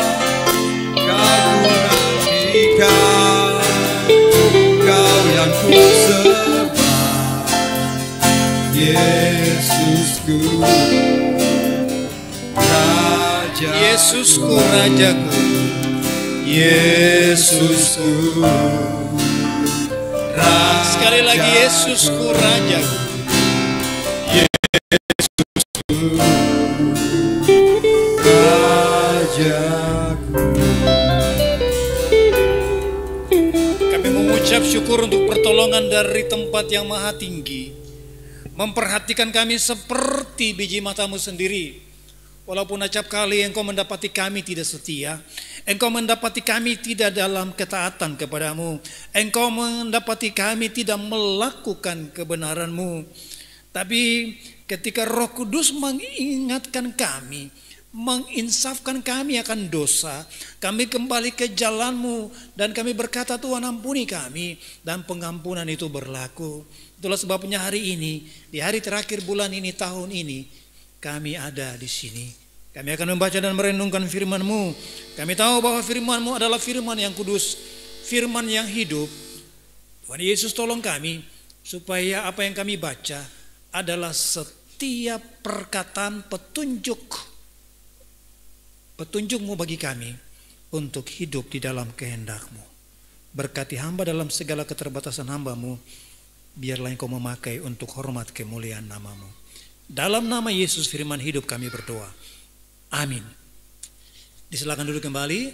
Kau ku nantikan, Kau yang ku sembah, Yesusku, Rajaku. Yesusku Rajaku, Yesusku, sekali lagi Yesusku Rajaku. Rajaku. Kami mengucap syukur untuk pertolongan dari tempat yang maha tinggi, memperhatikan kami seperti biji matamu sendiri. Walaupun acap kali engkau mendapati kami tidak setia, engkau mendapati kami tidak dalam ketaatan kepadamu, engkau mendapati kami tidak melakukan kebenaranmu. Tapi ketika Roh Kudus mengingatkan kami, menginsafkan kami akan dosa, kami kembali ke jalanmu dan kami berkata, Tuhan ampuni kami, dan pengampunan itu berlaku. Itulah sebabnya hari ini, di hari terakhir bulan ini, tahun ini, kami ada di sini. Kami akan membaca dan merenungkan firman-Mu. Kami tahu bahwa firman-Mu adalah firman yang kudus, firman yang hidup. Tuhan Yesus tolong kami supaya apa yang kami baca adalah setiap perkataan petunjuk-Mu bagi kami untuk hidup di dalam kehendak-Mu. Berkati hamba dalam segala keterbatasan hamba-Mu, biarlah Engkau memakai untuk hormat kemuliaan nama-Mu. Dalam nama Yesus firman hidup kami berdoa. Amin. Disilakan duduk kembali.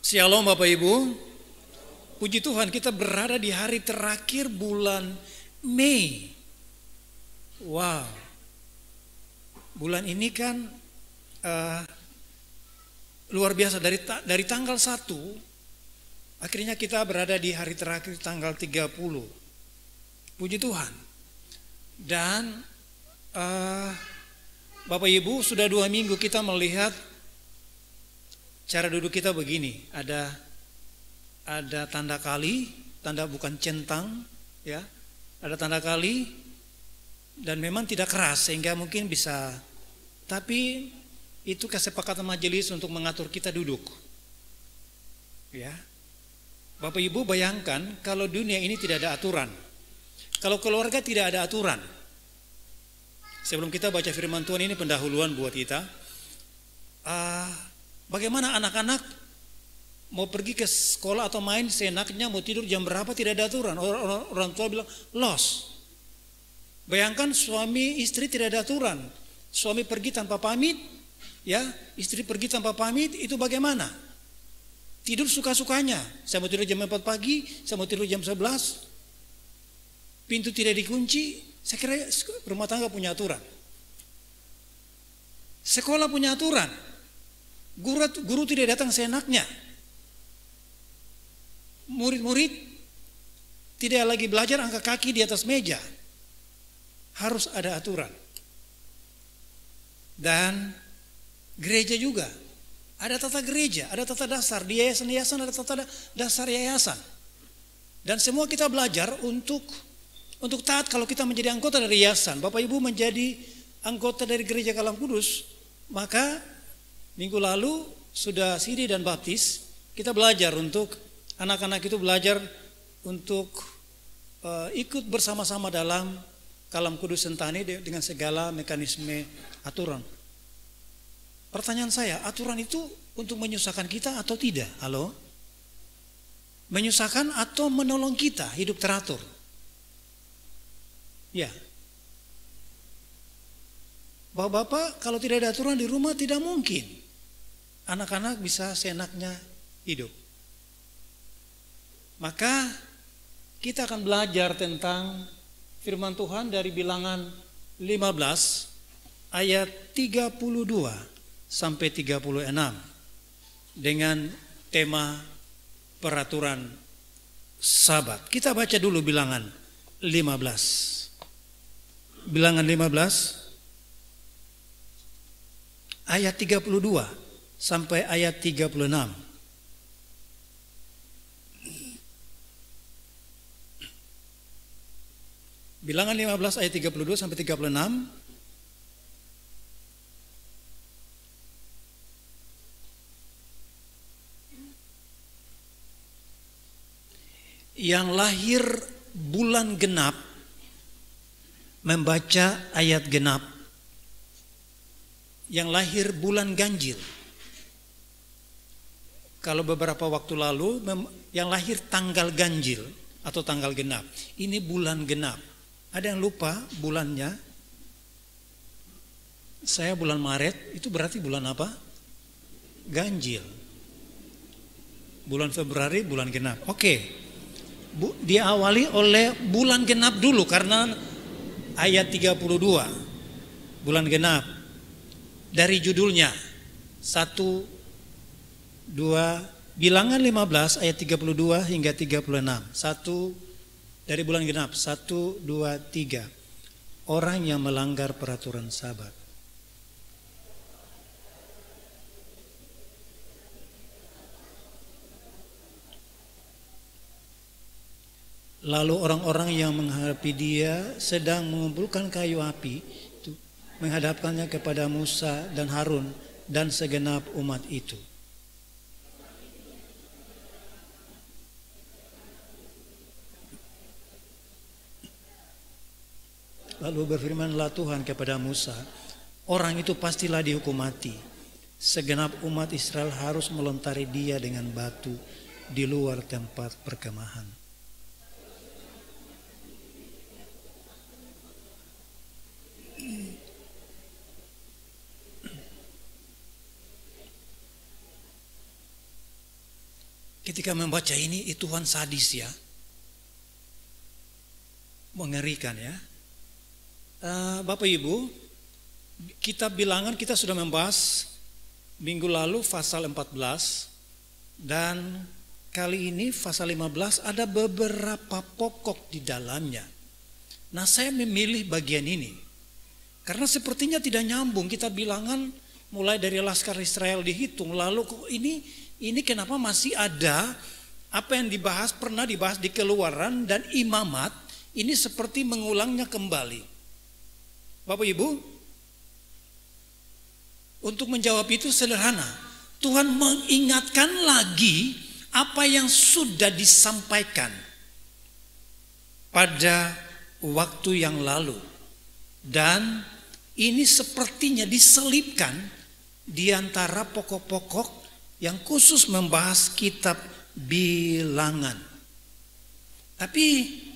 Shalom Bapak Ibu. Puji Tuhan, kita berada di hari terakhir bulan Mei. Wow. Bulan ini kan luar biasa, dari tanggal 1 akhirnya kita berada di hari terakhir tanggal 30. Puji Tuhan. Dan Bapak Ibu, sudah 2 minggu kita melihat cara duduk kita begini. Ada tanda kali, tanda bukan centang, ya. Ada tanda kali dan memang tidak keras sehingga mungkin bisa. Tapi itu kesepakatan majelis untuk mengatur kita duduk. Ya. Bapak Ibu bayangkan kalau dunia ini tidak ada aturan. Kalau keluarga tidak ada aturan. Sebelum kita baca firman Tuhan, ini pendahuluan buat kita. Bagaimana anak-anak mau pergi ke sekolah atau main seenaknya, mau tidur jam berapa, tidak ada aturan. Orang tua bilang los. Bayangkan suami istri tidak ada aturan. Suami pergi tanpa pamit, ya, istri pergi tanpa pamit, itu bagaimana? Tidur suka-sukanya. Saya mau tidur jam 4 pagi, saya mau tidur jam 11. Pintu tidak dikunci. Saya kira rumah tangga punya aturan. Sekolah punya aturan. Guru tidak datang seenaknya. Murid-murid tidak lagi belajar angkat kaki di atas meja. Harus ada aturan. Dan gereja juga. Ada tata gereja, ada tata dasar. Di yayasan-yayasan ada tata dasar yayasan. Dan semua kita belajar untuk taat kalau kita menjadi anggota dari yayasan. Bapak Ibu menjadi anggota dari Gereja Kalam Kudus, maka minggu lalu sudah siri dan baptis. Kita belajar untuk anak-anak itu belajar untuk ikut bersama-sama dalam Kalam Kudus Sentani dengan segala mekanisme aturan. Pertanyaan saya, aturan itu untuk menyusahkan kita atau tidak? Halo? Menyusahkan atau menolong kita hidup teratur? Ya. Bapak-bapak kalau tidak ada aturan di rumah tidak mungkin anak-anak bisa seenaknya hidup. Maka kita akan belajar tentang firman Tuhan dari Bilangan 15 ayat 32 sampai 36 dengan tema peraturan Sabat. Kita baca dulu Bilangan 15. Bilangan 15 ayat 32 sampai ayat 36. Bilangan 15 ayat 32 sampai 36. Yang lahir bulan genap membaca ayat genap. yang lahir bulan ganjil. Kalau beberapa waktu lalu yang lahir tanggal ganjil atau tanggal genap. Ini bulan genap. Ada yang lupa bulannya? Saya bulan Maret, itu berarti bulan apa? Ganjil. Bulan Februari bulan genap. Oke. Diawali oleh bulan genap dulu karena ayat 32. Bulan genap. Dari judulnya 1 2 Bilangan 15 ayat 32 hingga 36. Satu dari bulan genap. 1, 2, 3. Orang yang melanggar peraturan Sabat. Lalu orang-orang yang menghadapi dia sedang mengumpulkan kayu api, menghadapkannya kepada Musa dan Harun dan segenap umat itu. Lalu berfirmanlah Tuhan kepada Musa, orang itu pastilah dihukum mati. Segenap umat Israel harus melontari dia dengan batu di luar tempat perkemahan. Ketika membaca ini, Tuhan sadis ya. Mengerikan ya. Bapak Ibu, kitab Bilangan kita sudah membahas minggu lalu pasal 14 dan kali ini pasal 15 ada beberapa pokok di dalamnya. Nah, saya memilih bagian ini karena sepertinya tidak nyambung. Kitab Bilangan mulai dari Laskar Israel dihitung, lalu kok ini kenapa masih ada apa yang pernah dibahas di Keluaran dan Imamat, ini seperti mengulangnya kembali. Bapak Ibu, untuk menjawab itu sederhana. Tuhan mengingatkan lagi apa yang sudah disampaikan pada waktu yang lalu. Dan ini sepertinya diselipkan di antara pokok-pokok yang khusus membahas kitab Bilangan. Tapi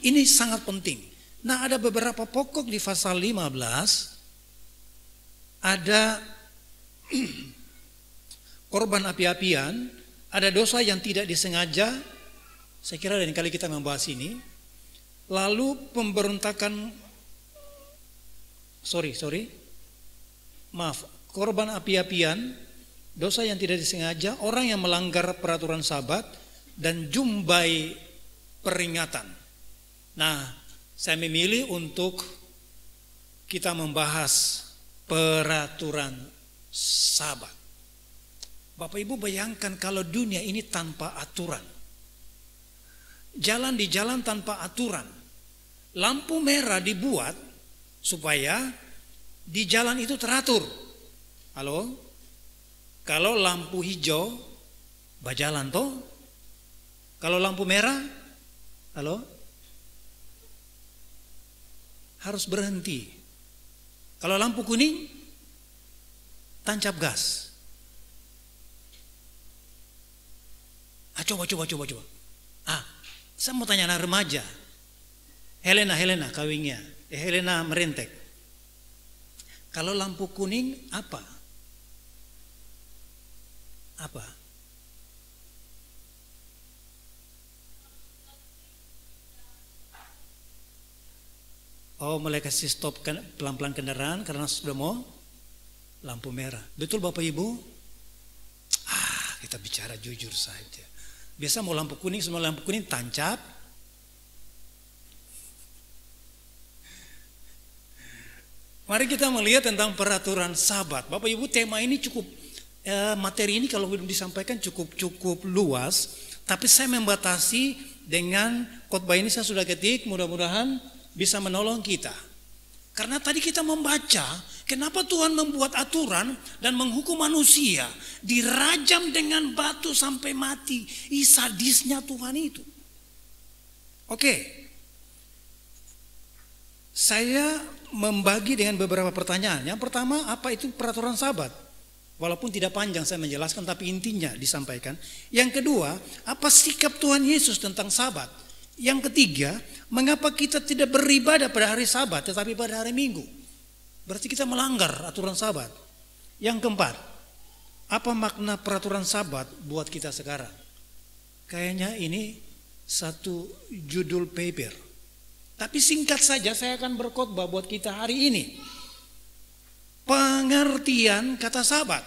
ini sangat penting. Nah, ada beberapa pokok di pasal 15. Ada korban api-apian, ada dosa yang tidak disengaja. Saya kira lain kali kita membahas ini. Lalu pemberontakan korban api-apian, dosa yang tidak disengaja, orang yang melanggar peraturan Sabat, dan jumbai peringatan. Nah, saya memilih untuk kita membahas peraturan Sabat. Bapak Ibu bayangkan kalau dunia ini tanpa aturan. Jalan di jalan tanpa aturan. Lampu merah dibuat supaya di jalan itu teratur. Halo? Kalau lampu hijau, bajalan toh? Kalau lampu merah, halo? Harus berhenti. Kalau lampu kuning, tancap gas. Coba. Saya mau tanya anak remaja. Helena kawinnya. Helena merentek. Kalau lampu kuning apa? Oh, mulai kasih stop pelan-pelan kendaraan karena sudah mau lampu merah. Betul Bapak Ibu? Kita bicara jujur saja. Biasa mau lampu kuning, semua lampu kuning tancap. Mari kita melihat tentang peraturan Sabat. Bapak Ibu, tema ini cukup materi ini kalau belum disampaikan cukup luas, tapi saya membatasi dengan khotbah ini saya sudah ketik, mudah-mudahan bisa menolong kita. Karena tadi kita membaca kenapa Tuhan membuat aturan dan menghukum manusia, dirajam dengan batu sampai mati. Sadisnya Tuhan itu. Oke. Saya membagi dengan beberapa pertanyaan. Yang pertama, apa itu peraturan Sabat? Walaupun tidak panjang saya menjelaskan, tapi intinya disampaikan. Yang kedua, apa sikap Tuhan Yesus tentang Sabat? Yang ketiga, mengapa kita tidak beribadah pada hari Sabat tetapi pada hari Minggu? Berarti kita melanggar aturan Sabat. Yang keempat, apa makna peraturan Sabat buat kita sekarang? Kayaknya ini satu judul paper. Tapi singkat saja saya akan berkhotbah buat kita hari ini. Pengertian kata Sabat.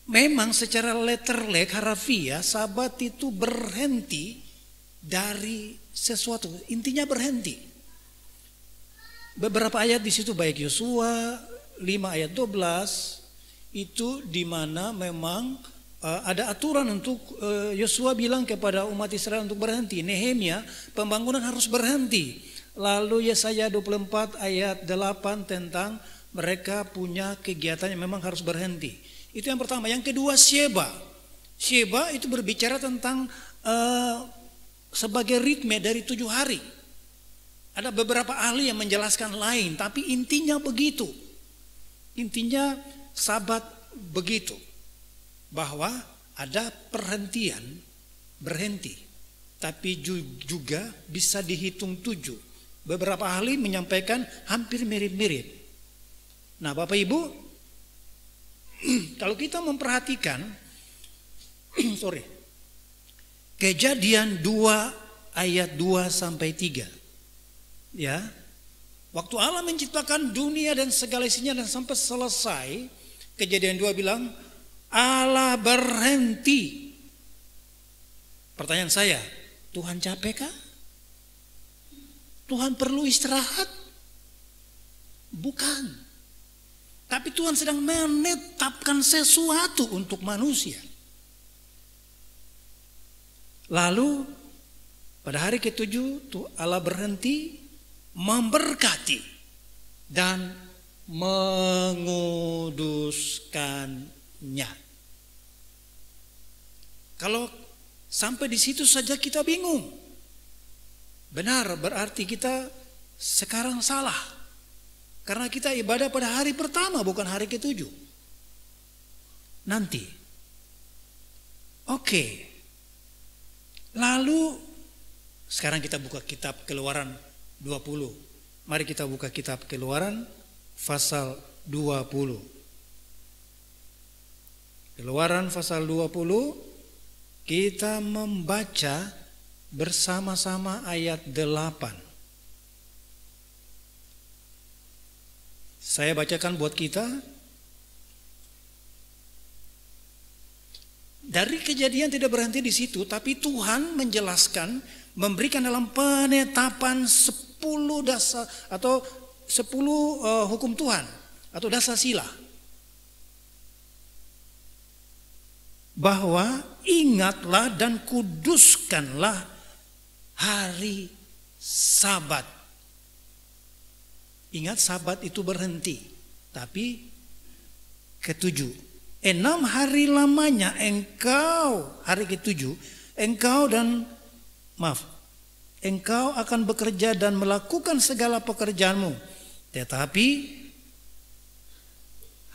Memang secara letterlek harafiah Sabat itu berhenti dari sesuatu. Intinya berhenti. Beberapa ayat di situ baik Yosua 5 ayat 12 itu di mana memang ada aturan untuk Yosua bilang kepada umat Israel untuk berhenti. Nehemia pembangunan harus berhenti. Lalu Yesaya 24 ayat 8 tentang mereka punya kegiatan yang memang harus berhenti. Itu yang pertama. Yang kedua Sheba. Sheba itu berbicara tentang sebagai ritme dari 7 hari. Ada beberapa ahli yang menjelaskan lain, tapi intinya begitu. Intinya Sabat begitu. Bahwa ada perhentian, berhenti. Tapi juga bisa dihitung 7. Beberapa ahli menyampaikan hampir mirip-mirip. Nah Bapak Ibu, kalau kita memperhatikan, Kejadian 2 ayat 2 sampai 3. Ya, waktu Allah menciptakan dunia dan segala isinya dan sampai selesai, Kejadian 2 bilang Allah berhenti. Pertanyaan saya, Tuhan capek kah? Tuhan perlu istirahat? Bukan. Tapi Tuhan sedang menetapkan sesuatu untuk manusia. Lalu pada hari ke-7 Allah berhenti memberkati dan menguduskannya. Kalau sampai di situ saja kita bingung. Benar, berarti kita sekarang salah. Karena kita ibadah pada hari pertama bukan hari ke-7. Nanti. Oke. Lalu sekarang kita buka kitab Keluaran 20. Mari kita buka kitab Keluaran pasal 20. Keluaran pasal 20 kita membaca bersama-sama ayat 8. Saya bacakan buat kita. Dari Kejadian tidak berhenti di situ, tapi Tuhan menjelaskan, memberikan dalam penetapan 10 dasar atau 10 hukum Tuhan atau dasar sila. Bahwa ingatlah dan kuduskanlah hari Sabat. Ingat Sabat itu berhenti, tapi ke-7. 6 hari lamanya engkau, hari ke-7, engkau akan bekerja dan melakukan segala pekerjaanmu. Tetapi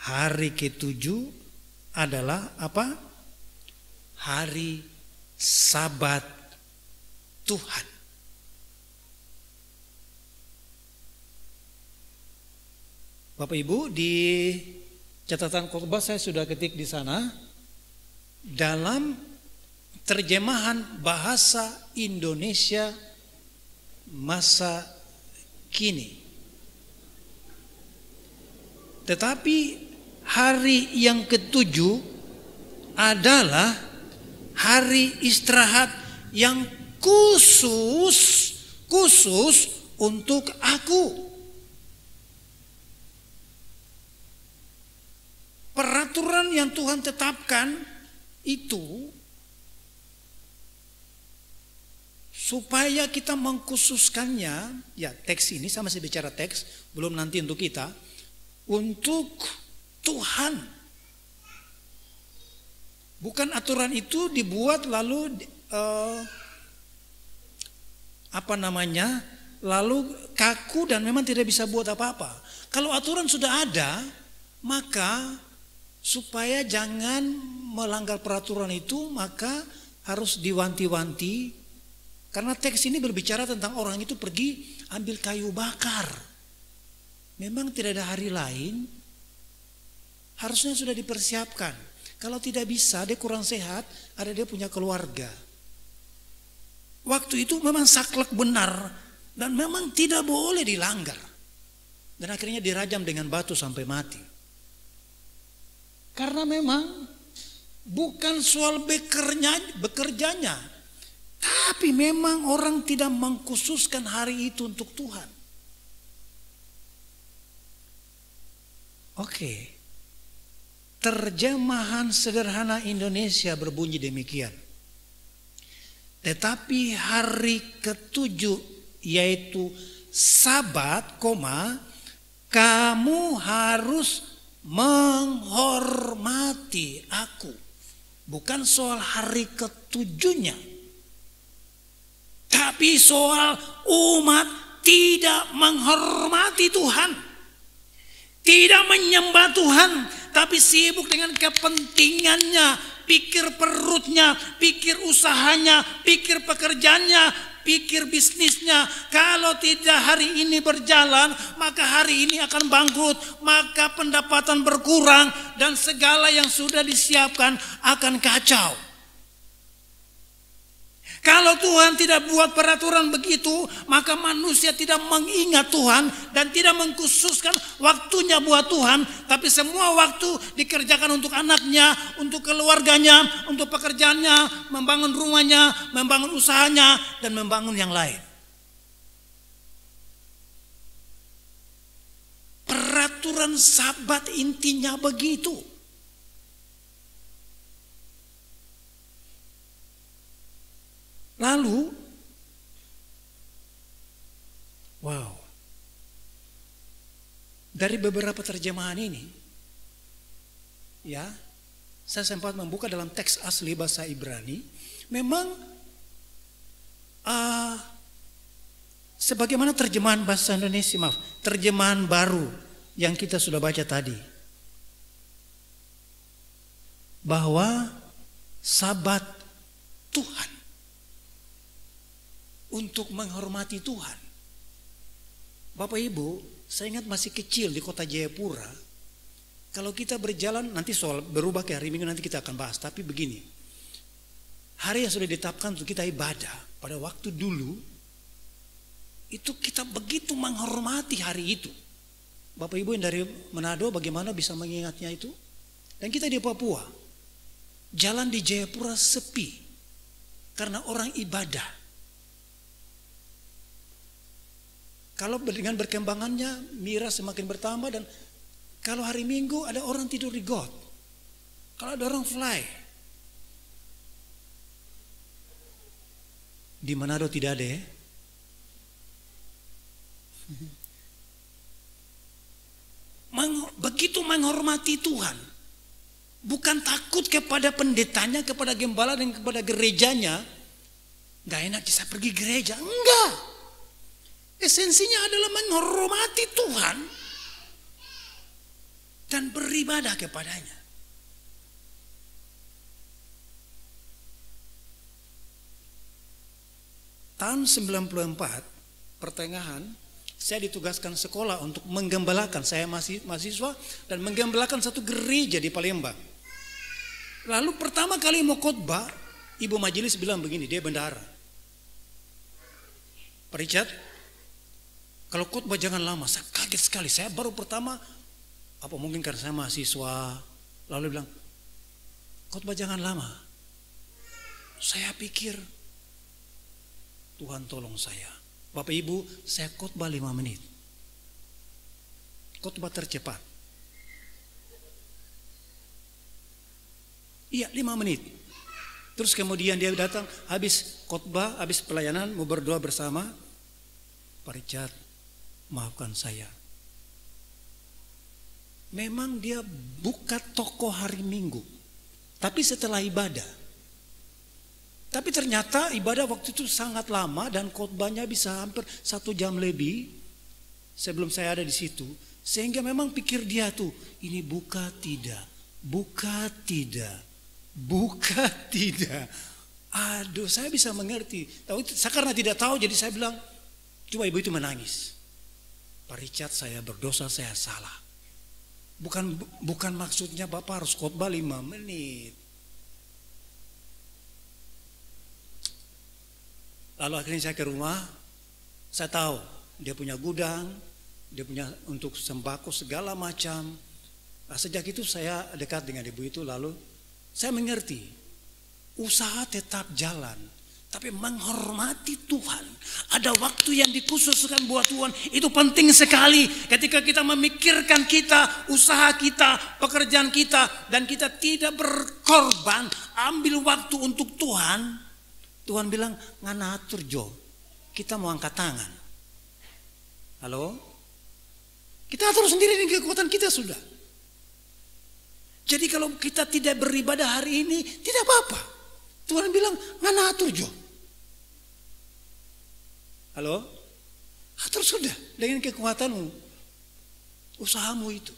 hari ke-7 adalah apa? Hari Sabat Tuhan. Bapak Ibu, di catatan khotbah saya sudah ketik di sana dalam terjemahan bahasa Indonesia masa kini. Tetapi hari yang ke-7 adalah hari istirahat yang khusus untuk aku. Peraturan yang Tuhan tetapkan itu supaya kita mengkhususkannya, ya teks ini saya masih bicara teks, belum nanti untuk kita, untuk Tuhan. Bukan aturan itu dibuat lalu lalu kaku dan memang tidak bisa buat apa-apa. Kalau aturan sudah ada, maka supaya jangan melanggar peraturan itu, maka harus diwanti-wanti. Karena teks ini berbicara tentang orang itu pergi ambil kayu bakar. Memang tidak ada hari lain, harusnya sudah dipersiapkan. Kalau tidak bisa, dia kurang sehat, ada dia punya keluarga. Waktu itu memang saklek benar dan memang tidak boleh dilanggar. Dan akhirnya dirajam dengan batu sampai mati. Karena memang bukan soal bekerjanya, tapi memang orang tidak mengkhususkan hari itu untuk Tuhan. Oke. Terjemahan sederhana Indonesia berbunyi demikian. Tetapi hari ketujuh yaitu Sabat, kamu harus menghormati aku. Bukan soal hari ketujuhnya, tapi soal umat tidak menghormati Tuhan, tidak menyembah Tuhan, tapi sibuk dengan kepentingannya, pikir perutnya, pikir usahanya, pikir pekerjaannya, pikir bisnisnya. Kalau tidak hari ini berjalan, maka hari ini akan bangkrut, maka pendapatan berkurang dan segala yang sudah disiapkan akan kacau. Kalau Tuhan tidak buat peraturan begitu, maka manusia tidak mengingat Tuhan dan tidak mengkhususkan waktunya buat Tuhan, tapi semua waktu dikerjakan untuk anaknya, untuk keluarganya, untuk pekerjaannya, membangun rumahnya, membangun usahanya, dan membangun yang lain. Peraturan Sabat intinya begitu. Lalu, wow, dari beberapa terjemahan ini, ya, saya sempat membuka dalam teks asli bahasa Ibrani, memang sebagaimana terjemahan bahasa Indonesia, terjemahan baru yang kita sudah baca tadi, bahwa Sabat Tuhan, untuk menghormati Tuhan. Bapak Ibu, saya ingat masih kecil di kota Jayapura, kalau kita berjalan, nanti soal berubah ke hari Minggu nanti kita akan bahas, tapi begini, hari yang sudah ditetapkan untuk kita ibadah, pada waktu dulu, itu kita begitu menghormati hari itu. Bapak Ibu yang dari Manado bagaimana bisa mengingatnya itu? Dan kita di Papua, jalan di Jayapura sepi, karena orang ibadah. Kalau dengan berkembangannya miras semakin bertambah, dan kalau hari Minggu ada orang tidur di got, kalau ada orang fly. Di Manado tidak ada ya. Begitu menghormati Tuhan, bukan takut kepada pendetanya, kepada gembala dan kepada gerejanya. Gak enak bisa pergi gereja, enggak. Esensinya adalah menghormati Tuhan dan beribadah kepadanya. Tahun 94 pertengahan, saya ditugaskan sekolah untuk menggembalakan, saya masih mahasiswa, dan menggembalakan satu gereja di Palembang. Lalu pertama kali mau khotbah, ibu majelis bilang begini, dia bendahara, Pak Richard, kalau khotbah jangan lama. Saya kaget sekali, saya baru pertama, apa mungkin karena saya mahasiswa, lalu bilang, khotbah jangan lama. Saya pikir, Tuhan tolong saya. Bapak Ibu, saya khotbah 5 menit. Khotbah tercepat. Iya, 5 menit. Terus kemudian dia datang, habis khotbah, habis pelayanan, mau berdoa bersama. Pak Richard, maafkan saya. Memang dia buka toko hari Minggu, tapi setelah ibadah Tapi ternyata ibadah waktu itu sangat lama dan khotbahnya bisa hampir 1 jam lebih sebelum saya ada di situ. Sehingga memang pikir dia tuh, ini buka tidak, buka tidak, buka tidak. Aduh, saya bisa mengerti. Tapi saya karena tidak tahu, jadi saya bilang, coba ibu itu menangis. Pak Richard, saya berdosa, saya salah. Bukan maksudnya Bapak harus khotbah 5 menit. Lalu akhirnya saya ke rumah, saya tahu dia punya gudang, dia punya untuk sembako segala macam. Nah, sejak itu saya dekat dengan ibu itu, lalu saya mengerti usaha tetap jalan, tapi menghormati Tuhan. Ada waktu yang dikhususkan buat Tuhan, itu penting sekali. Ketika kita memikirkan kita, usaha kita, pekerjaan kita, dan kita tidak berkorban, ambil waktu untuk Tuhan. Tuhan bilang, ngana atur Jo, kita mau angkat tangan. Halo? Kita atur sendiri dengan kekuatan kita sudah. Jadi kalau kita tidak beribadah hari ini, tidak apa-apa. Tuhan bilang, ngana atur Jo. Halo? Atur sudah dengan kekuatanmu, usahamu itu.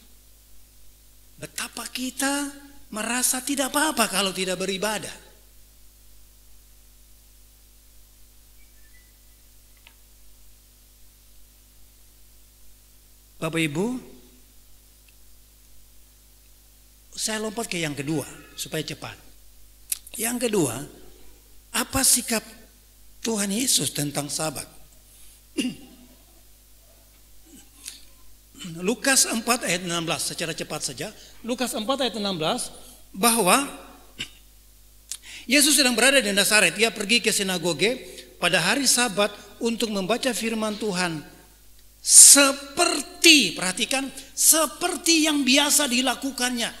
Betapa kita merasa tidak apa-apa kalau tidak beribadah. Bapak Ibu, saya lompat ke yang kedua supaya cepat. Yang kedua, apa sikap Tuhan Yesus tentang Sabat? Lukas 4 ayat 16, secara cepat saja. Lukas 4 ayat 16, bahwa Yesus sedang berada di Nazaret. Dia pergi ke sinagoge pada hari Sabat untuk membaca firman Tuhan. Seperti, perhatikan, seperti yang biasa dilakukannya.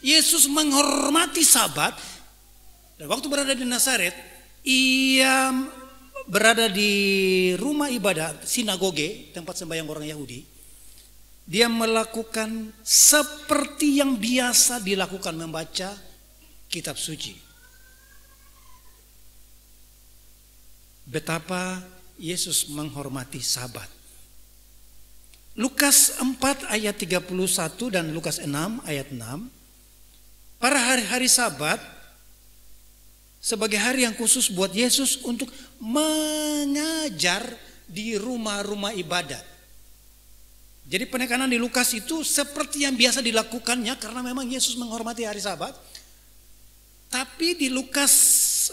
Yesus menghormati Sabat. Dan waktu berada di Nazaret, ia berada di rumah ibadah, sinagoge, tempat sembahyang orang Yahudi. Dia melakukan seperti yang biasa dilakukan, membaca kitab suci. Betapa Yesus menghormati Sabat. Lukas 4 ayat 31 dan Lukas 6 ayat 6. Pada hari-hari Sabat sebagai hari yang khusus buat Yesus untuk mengajar di rumah-rumah ibadat. Jadi penekanan di Lukas itu seperti yang biasa dilakukannya karena memang Yesus menghormati hari Sabat. Tapi di Lukas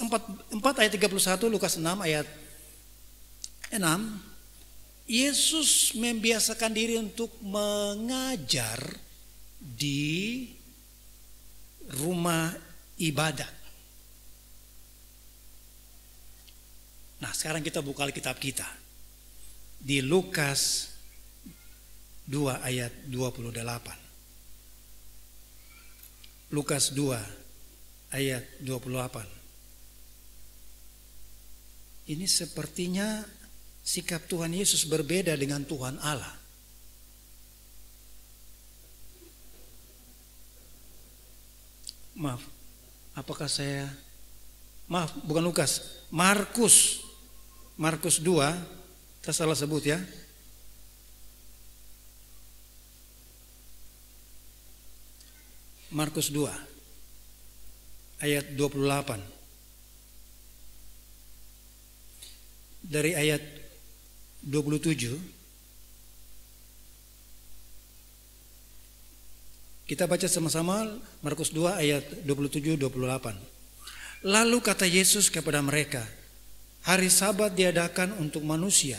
4 ayat 31, Lukas 6 ayat 6, Yesus membiasakan diri untuk mengajar di rumah ibadat. Nah, sekarang kita buka Alkitab kita di Lukas 2 ayat 28. Lukas 2 ayat 28. Ini sepertinya sikap Tuhan Yesus berbeda dengan Tuhan Allah. Maaf, apakah saya... Maaf, bukan Lukas, Markus 2, saya salah sebut ya. Markus 2 ayat 28. Dari ayat 27 kita baca sama-sama Markus 2 ayat 27-28. Lalu kata Yesus kepada mereka, hari Sabat diadakan untuk manusia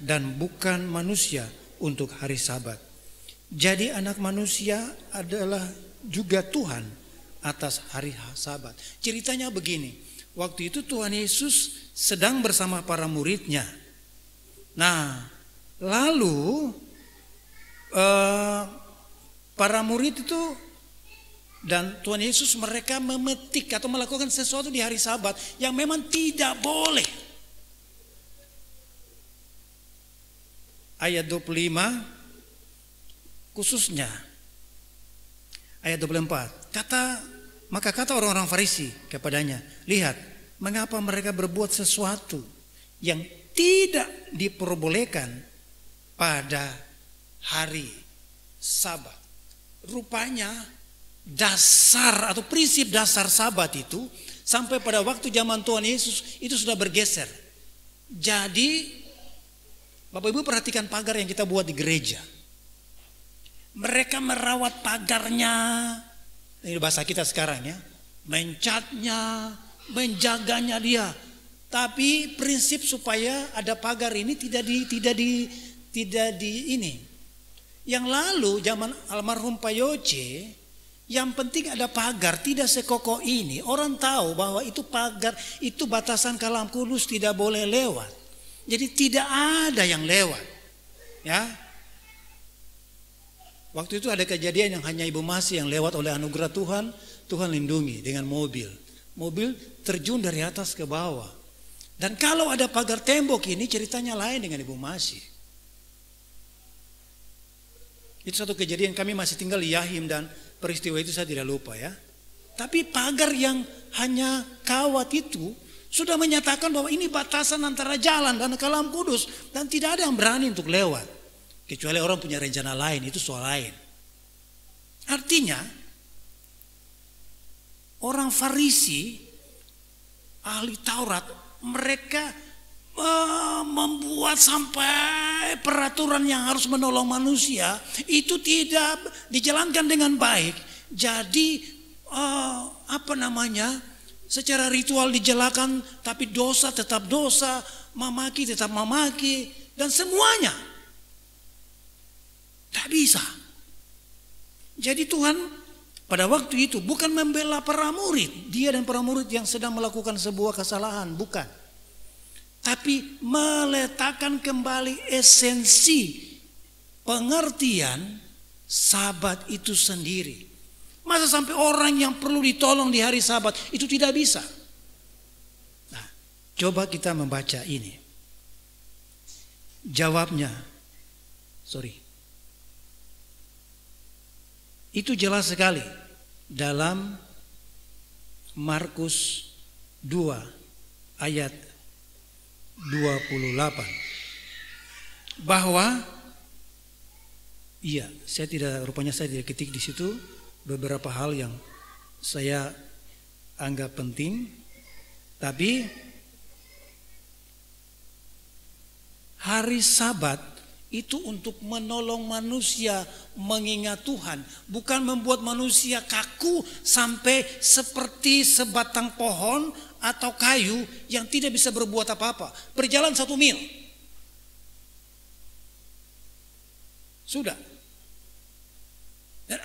dan bukan manusia untuk hari Sabat. Jadi anak manusia adalah juga Tuhan atas hari Sabat. Ceritanya begini, waktu itu Tuhan Yesus sedang bersama para muridnya. Nah, lalu para murid itu dan Tuhan Yesus mereka memetik atau melakukan sesuatu di hari Sabat yang memang tidak boleh. Ayat 25 khususnya ayat 24. Kata Maka kata orang-orang Farisi kepadanya, lihat, mengapa mereka berbuat sesuatu yang tidak diperbolehkan pada hari Sabat. Rupanya dasar atau prinsip dasar Sabat itu sampai pada waktu zaman Tuhan Yesus itu sudah bergeser. Jadi Bapak Ibu perhatikan pagar yang kita buat di gereja. Mereka merawat pagarnya, ini bahasa kita sekarang ya, mencatnya, menjaganya dia. Tapi prinsip supaya ada pagar ini tidak di ini. Yang lalu zaman almarhum Pak Yoce, yang penting ada pagar, tidak sekokoh ini. Orang tahu bahwa itu pagar, itu batasan Kalam Kudus, tidak boleh lewat. Jadi tidak ada yang lewat. Ya. Waktu itu ada kejadian yang hanya Ibu Masih yang lewat oleh anugerah Tuhan, Tuhan lindungi dengan mobil. Mobil terjun dari atas ke bawah. Dan kalau ada pagar tembok ini ceritanya lain dengan Ibu Masih. Itu satu kejadian, kami masih tinggal di Yahim dan peristiwa itu saya tidak lupa ya. Tapi pagar yang hanya kawat itu sudah menyatakan bahwa ini batasan antara jalan dan Kalam Kudus. Dan tidak ada yang berani untuk lewat. Kecuali orang punya rencana lain, itu soal lain. Artinya, orang Farisi, ahli Taurat, mereka membuat sampai peraturan yang harus menolong manusia itu tidak dijalankan dengan baik. Jadi secara ritual dijalankan, tapi dosa tetap dosa, mamaki tetap mamaki, dan semuanya tak bisa. Jadi Tuhan pada waktu itu bukan membela para murid, dia dan para murid yang sedang melakukan sebuah kesalahan, bukan. Tapi meletakkan kembali esensi pengertian Sabat itu sendiri. Masa sampai orang yang perlu ditolong di hari Sabat itu tidak bisa? Nah, coba kita membaca ini. Jawabnya, itu jelas sekali dalam Markus 2 ayat 28 bahwa rupanya saya tidak ketik di situ beberapa hal yang saya anggap penting, tapi hari Sabat itu untuk menolong manusia mengingat Tuhan, bukan membuat manusia kaku sampai seperti sebatang pohon atau kayu yang tidak bisa berbuat apa-apa. Berjalan 1 mil sudah, dan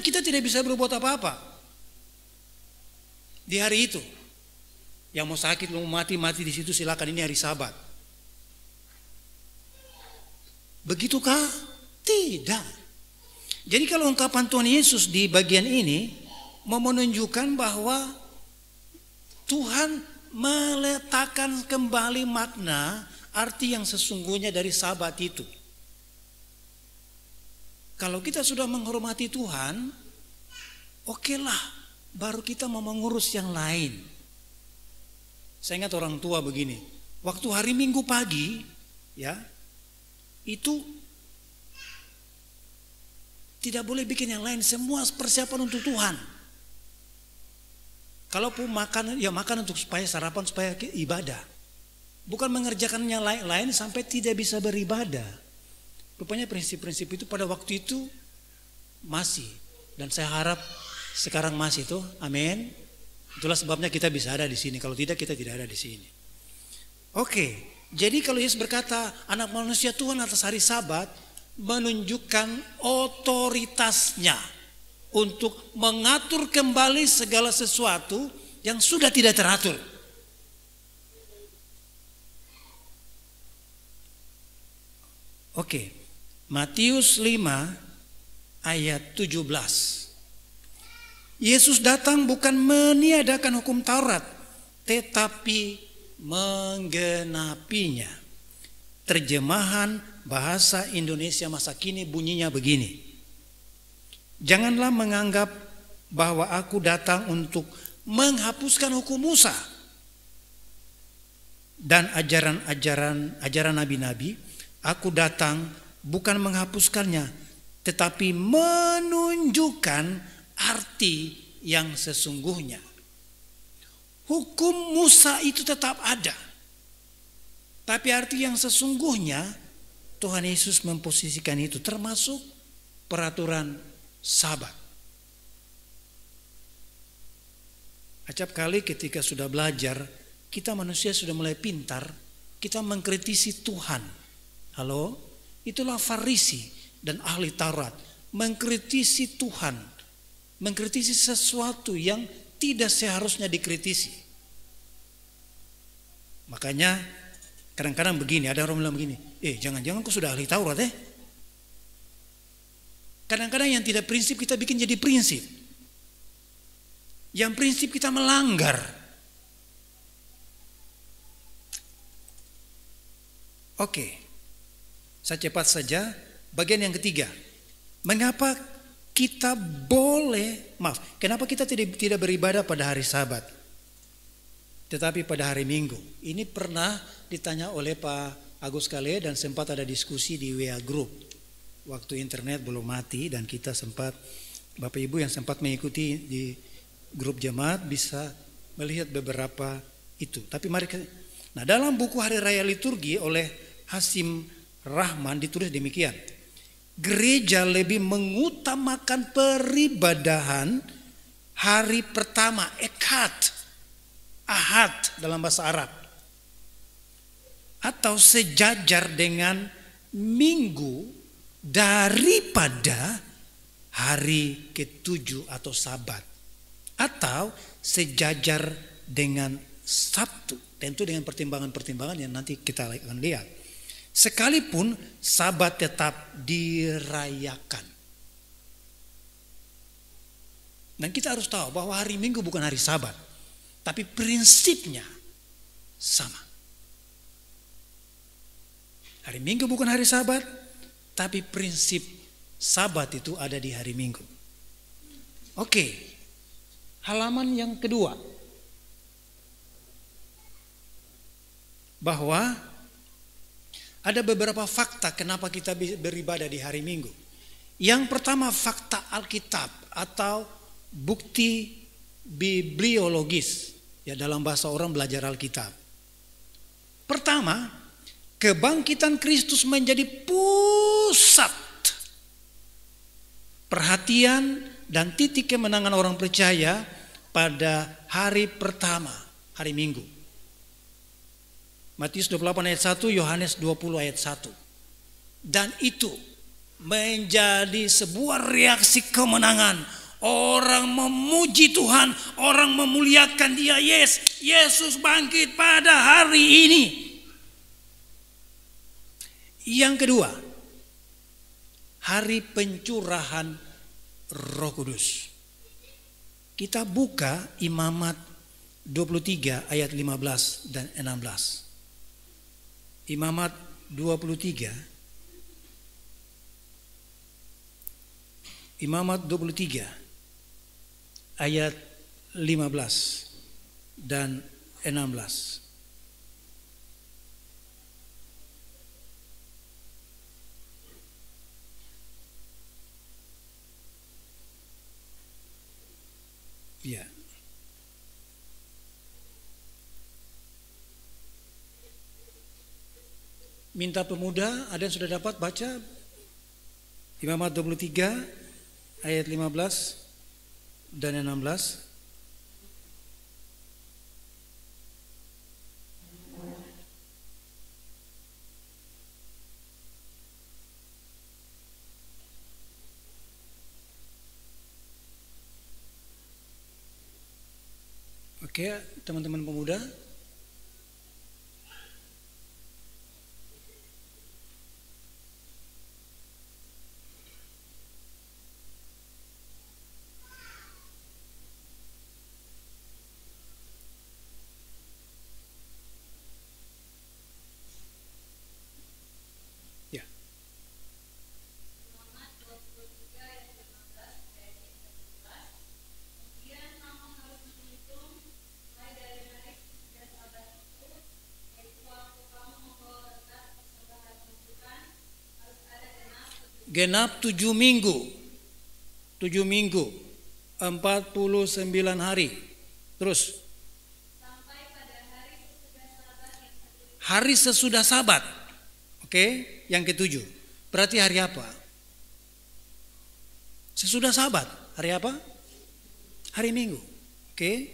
kita tidak bisa berbuat apa-apa di hari itu. Yang mau sakit, mau mati di situ silakan, ini hari Sabat. Begitukah? Tidak. Jadi kalau ungkapan Tuhan Yesus di bagian ini mau menunjukkan bahwa Tuhan meletakkan kembali makna arti yang sesungguhnya dari Sabat itu. Kalau kita sudah menghormati Tuhan, okelah, baru kita mau mengurus yang lain. Saya ingat orang tua begini, waktu hari Minggu pagi, ya, itu tidak boleh bikin yang lain, semua persiapan untuk Tuhan. Kalaupun makan, ya makan untuk supaya sarapan, supaya ibadah. Bukan mengerjakan yang lain sampai tidak bisa beribadah. Rupanya prinsip-prinsip itu pada waktu itu masih, dan saya harap sekarang masih tuh, amin. Itulah sebabnya kita bisa ada di sini. Kalau tidak, kita tidak ada di sini. Oke. Jadi kalau Yesus berkata anak manusia Tuhan atas hari Sabat, menunjukkan otoritasnya untuk mengatur kembali segala sesuatu yang sudah tidak teratur. Oke, Matius 5 ayat 17. Yesus datang bukan meniadakan hukum Taurat, tetapi menggenapinya. Terjemahan bahasa Indonesia masa kini bunyinya begini: janganlah menganggap bahwa aku datang untuk menghapuskan hukum Musa dan ajaran nabi-nabi. Aku datang bukan menghapuskannya, tetapi menunjukkan arti yang sesungguhnya. Hukum Musa itu tetap ada, tapi arti yang sesungguhnya Tuhan Yesus memposisikan itu, termasuk peraturan Sabat. Acap kali ketika sudah belajar, kita manusia sudah mulai pintar, kita mengkritisi Tuhan. Halo? Itulah Farisi dan ahli Taurat, mengkritisi Tuhan, mengkritisi sesuatu yang tidak seharusnya dikritisi. Makanya kadang-kadang begini, ada orang bilang begini, jangan-jangan kau sudah ahli Taurat Kadang-kadang yang tidak prinsip kita bikin jadi prinsip. Yang prinsip kita melanggar. Oke, saya cepat saja. Bagian yang ketiga, mengapa kita kenapa kita tidak beribadah pada hari Sabat, tetapi pada hari Minggu? Ini pernah ditanya oleh Pak Agus Kale dan sempat ada diskusi di WA Group. Waktu internet belum mati dan kita sempat, Bapak Ibu yang sempat mengikuti di grup jemaat bisa melihat beberapa itu. Tapi mari dalam buku Hari Raya Liturgi oleh Hasim Rahman ditulis demikian. Gereja lebih mengutamakan peribadahan hari pertama, Ahad dalam bahasa Arab, atau sejajar dengan Minggu daripada hari ke-7 atau Sabat, atau sejajar dengan Sabtu. Tentu dengan pertimbangan-pertimbangan yang nanti kita akan lihat. Sekalipun Sabat tetap dirayakan. Dan kita harus tahu bahwa hari Minggu bukan hari Sabat, tapi prinsipnya sama. Hari Minggu bukan hari Sabat, tapi prinsip Sabat itu ada di hari Minggu. Oke, halaman yang kedua. Bahwa ada beberapa fakta kenapa kita beribadah di hari Minggu. Yang pertama, fakta Alkitab atau bukti bibliologis. Ya, dalam bahasa orang belajar Alkitab. Pertama, kebangkitan Kristus menjadi pusat perhatian dan titik kemenangan orang percaya pada hari pertama, hari Minggu. Matius 28 ayat 1, Yohanes 20 ayat 1. Dan itu menjadi sebuah reaksi kemenangan. Orang memuji Tuhan, orang memuliakan Dia. Yesus bangkit pada hari ini. Yang kedua, hari pencurahan Roh Kudus. Kita buka Imamat 23 ayat 15 dan 16. Imamat 23 ayat 15 dan 16. Ya. Minta pemuda, ada yang sudah dapat baca Imamat 23 ayat 15 dan 16. Oke, teman-teman pemuda. genap 7 minggu. 7 minggu, 49 hari. Terus hari sesudah Sabat. Oke, yang ketujuh. Berarti hari apa? Sesudah Sabat. Hari apa? Hari Minggu. Oke.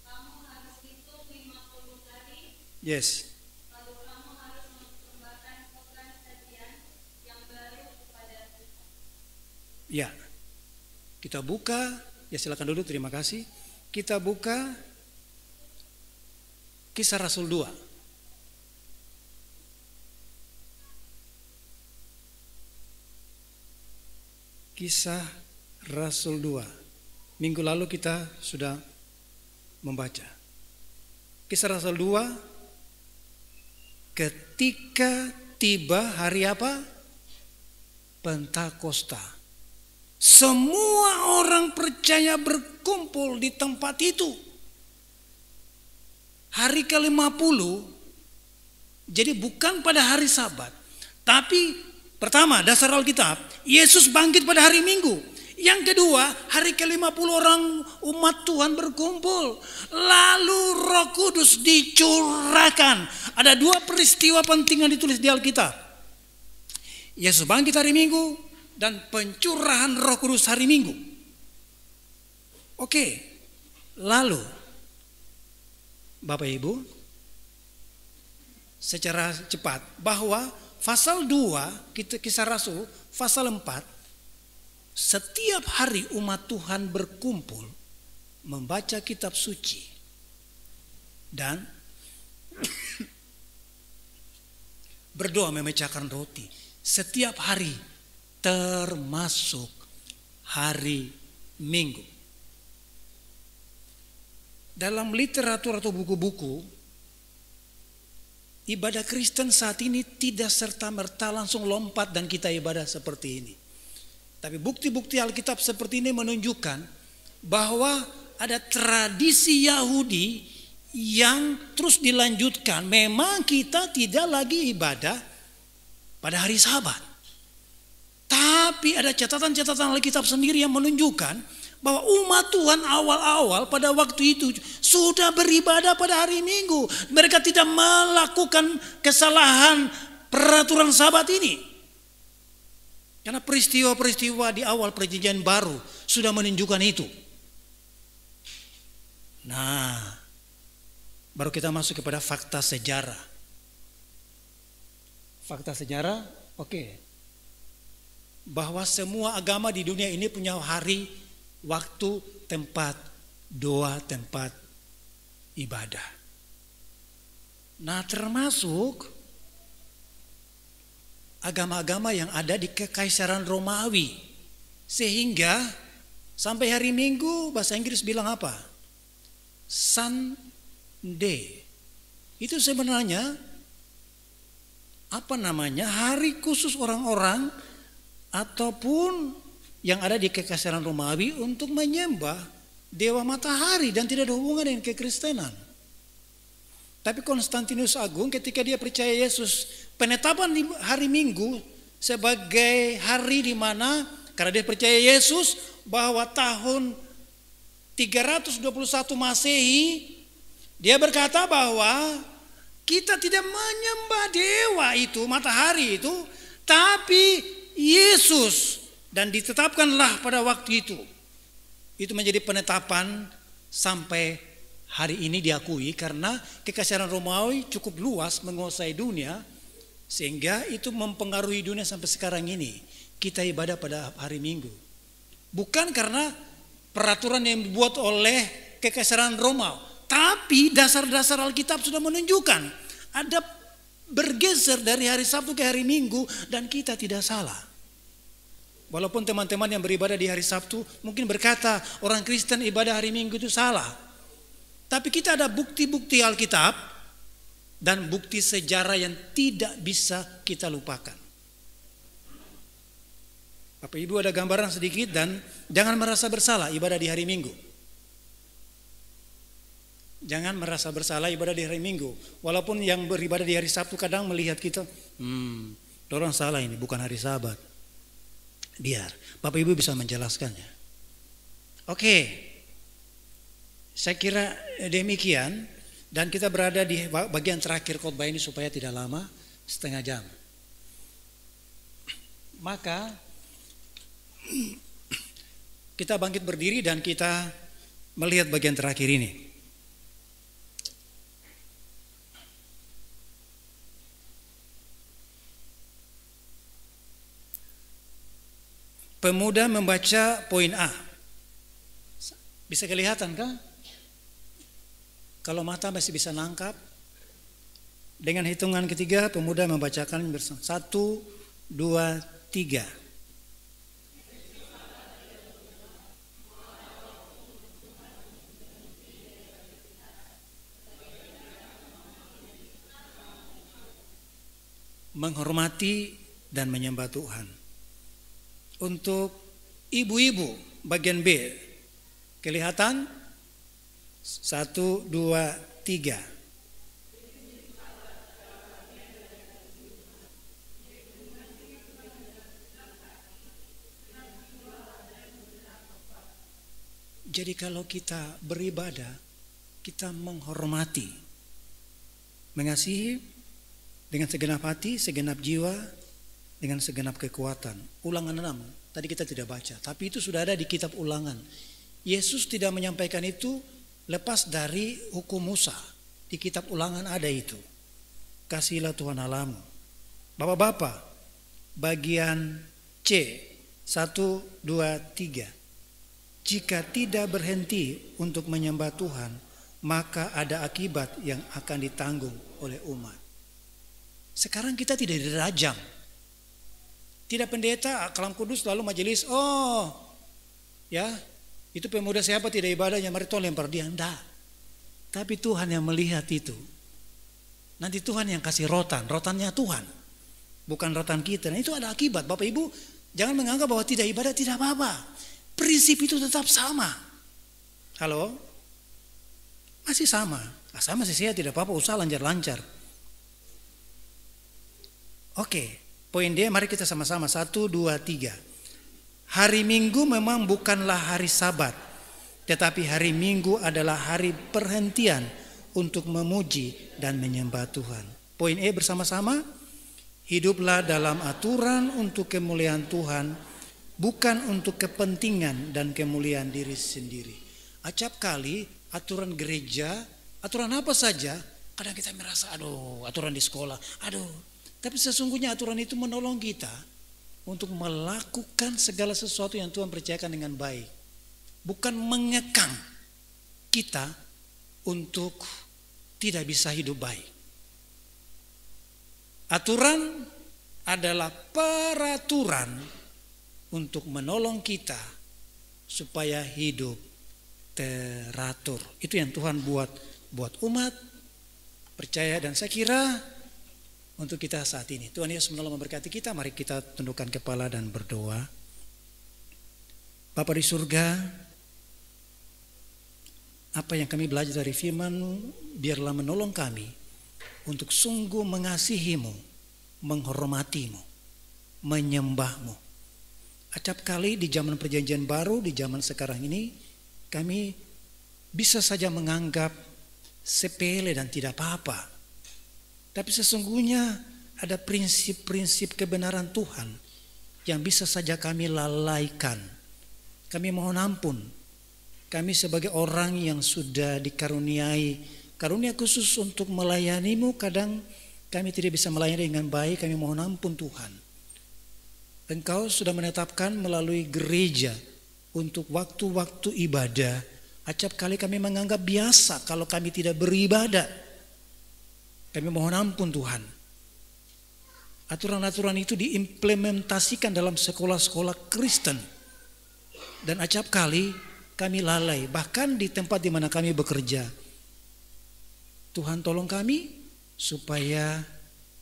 Kamu harus hitung 50 hari. Yes. Lalu kamu harus mempersembahkan korban sajian yang baru kepada Tuhan. Ya. Kita buka, ya silakan dulu, terima kasih. Kita buka Kisah Rasul 2. Kisah Rasul 2. Minggu lalu kita sudah membaca. Kisah Rasul 2, ketika tiba hari apa? Pentakosta. Semua orang percaya berkumpul di tempat itu. Hari ke-50, jadi bukan pada hari Sabat. Tapi pertama, dasar Alkitab, Yesus bangkit pada hari Minggu. Yang kedua, hari ke-50 orang umat Tuhan berkumpul. Lalu Roh Kudus dicurahkan. Ada 2 peristiwa penting yang ditulis di Alkitab. Yesus bangkit hari Minggu dan pencurahan Roh Kudus hari Minggu. Oke, lalu Bapak Ibu, secara cepat bahwa pasal 2 Kisah Rasul, pasal 4, setiap hari umat Tuhan berkumpul membaca kitab suci dan berdoa memecahkan roti setiap hari, termasuk hari Minggu. Dalam literatur atau buku-buku, ibadah Kristen saat ini tidak serta-merta langsung lompat dan kita ibadah seperti ini. Tapi bukti-bukti Alkitab seperti ini menunjukkan bahwa ada tradisi Yahudi yang terus dilanjutkan. Memang kita tidak lagi ibadah pada hari Sabat. Tapi ada catatan-catatan Alkitab sendiri yang menunjukkan bahwa umat Tuhan awal-awal pada waktu itu sudah beribadah pada hari Minggu. Mereka tidak melakukan kesalahan peraturan Sabat ini. Karena peristiwa-peristiwa di awal perjanjian baru sudah menunjukkan itu. Nah, baru kita masuk kepada fakta sejarah. Fakta sejarah, oke. Bahwa semua agama di dunia ini punya hari, waktu, tempat doa, tempat ibadah. Nah, termasuk agama-agama yang ada di Kekaisaran Romawi. Sehingga sampai hari Minggu bahasa Inggris bilang apa? Sunday. Itu sebenarnya hari khusus orang-orang ataupun yang ada di Kekaisaran Romawi untuk menyembah dewa matahari dan tidak ada hubungan dengan kekristenan. Tapi Konstantinus Agung ketika dia percaya Yesus, penetapan di hari Minggu sebagai hari di mana karena dia percaya Yesus bahwa tahun 321 Masehi dia berkata bahwa kita tidak menyembah dewa itu, matahari itu, tapi Yesus, dan ditetapkanlah pada waktu itu. Itu menjadi penetapan sampai hari ini diakui karena Kekaisaran Romawi cukup luas menguasai dunia sehingga itu mempengaruhi dunia sampai sekarang ini. Kita ibadah pada hari Minggu. Bukan karena peraturan yang dibuat oleh Kekaisaran Romawi, tapi dasar-dasar Alkitab sudah menunjukkan ada bergeser dari hari Sabtu ke hari Minggu dan kita tidak salah. Walaupun teman-teman yang beribadah di hari Sabtu mungkin berkata orang Kristen ibadah hari Minggu itu salah. Tapi kita ada bukti-bukti Alkitab dan bukti sejarah yang tidak bisa kita lupakan. Bapak Ibu ada gambaran sedikit dan jangan merasa bersalah ibadah di hari Minggu. Jangan merasa bersalah ibadah di hari Minggu. Walaupun yang beribadah di hari Sabtu kadang melihat kita, orang salah ini bukan hari Sabat. Biar Bapak Ibu bisa menjelaskannya. Oke, saya kira demikian, dan kita berada di bagian terakhir khotbah ini supaya tidak lama, setengah jam. Maka kita bangkit berdiri dan kita melihat bagian terakhir ini. Pemuda membaca poin A. Bisa kelihatan kah? Kalau mata masih bisa nangkap. Dengan hitungan ketiga, pemuda membacakan bersama. 1, 2, 3. Menghormati dan menyembah Tuhan. Untuk ibu-ibu bagian B, kelihatan? 1, 2, 3. Jadi kalau kita beribadah, kita menghormati, mengasihi dengan segenap hati, segenap jiwa, dengan segenap kekuatan. Ulangan 6, tadi kita tidak baca, tapi itu sudah ada di kitab Ulangan. Yesus tidak menyampaikan itu lepas dari hukum Musa. Di kitab Ulangan ada itu. Kasihilah Tuhan Allahmu. Bapak-bapak, bagian C, 1, 2, 3. Jika tidak berhenti untuk menyembah Tuhan, maka ada akibat yang akan ditanggung oleh umat. Sekarang kita tidak dirajam. Tidak pendeta, kalam kudus lalu majelis, oh ya itu pemuda siapa tidak ibadahnya, mari tolong lempar dia. Enggak. Tapi Tuhan yang melihat itu. Nanti Tuhan yang kasih rotannya Tuhan, bukan rotan kita. Nah, itu ada akibat. Bapak Ibu jangan menganggap bahwa tidak ibadah tidak apa-apa. Prinsip itu tetap sama. Halo? Masih sama. Sama sih, saya tidak apa-apa, usaha lancar-lancar. Oke, poin D, mari kita sama-sama. 1, 2, 3. Hari Minggu memang bukanlah hari Sabat, tetapi hari Minggu adalah hari perhentian untuk memuji dan menyembah Tuhan. Poin E bersama-sama. Hiduplah dalam aturan untuk kemuliaan Tuhan, bukan untuk kepentingan dan kemuliaan diri sendiri. Acap kali aturan gereja, aturan apa saja, kadang kita merasa aduh, aturan di sekolah, aduh. Tapi sesungguhnya aturan itu menolong kita untuk melakukan segala sesuatu yang Tuhan percayakan dengan baik. Bukan mengekang kita untuk tidak bisa hidup baik. Aturan adalah peraturan untuk menolong kita supaya hidup teratur. Itu yang Tuhan buat umat, percaya, dan saya kira untuk kita saat ini. Tuhan Yesus menolong memberkati kita. Mari kita tundukkan kepala dan berdoa. Bapa di surga, apa yang kami belajar dari firman-Mu, biarlah menolong kami untuk sungguh mengasihi-Mu, menghormati-Mu, menyembah-Mu. Acap kali di zaman perjanjian baru, di zaman sekarang ini, kami bisa saja menganggap sepele dan tidak apa-apa. Tapi sesungguhnya ada prinsip-prinsip kebenaran Tuhan yang bisa saja kami lalaikan. Kami mohon ampun. Kami sebagai orang yang sudah dikaruniai karunia khusus untuk melayani-Mu, kadang kami tidak bisa melayani dengan baik. Kami mohon ampun Tuhan. Engkau sudah menetapkan melalui gereja untuk waktu-waktu ibadah. Acap kali kami menganggap biasa kalau kami tidak beribadah. Kami mohon ampun Tuhan. Aturan-aturan itu diimplementasikan dalam sekolah-sekolah Kristen. Dan acap kali kami lalai, bahkan di tempat di mana kami bekerja. Tuhan tolong kami supaya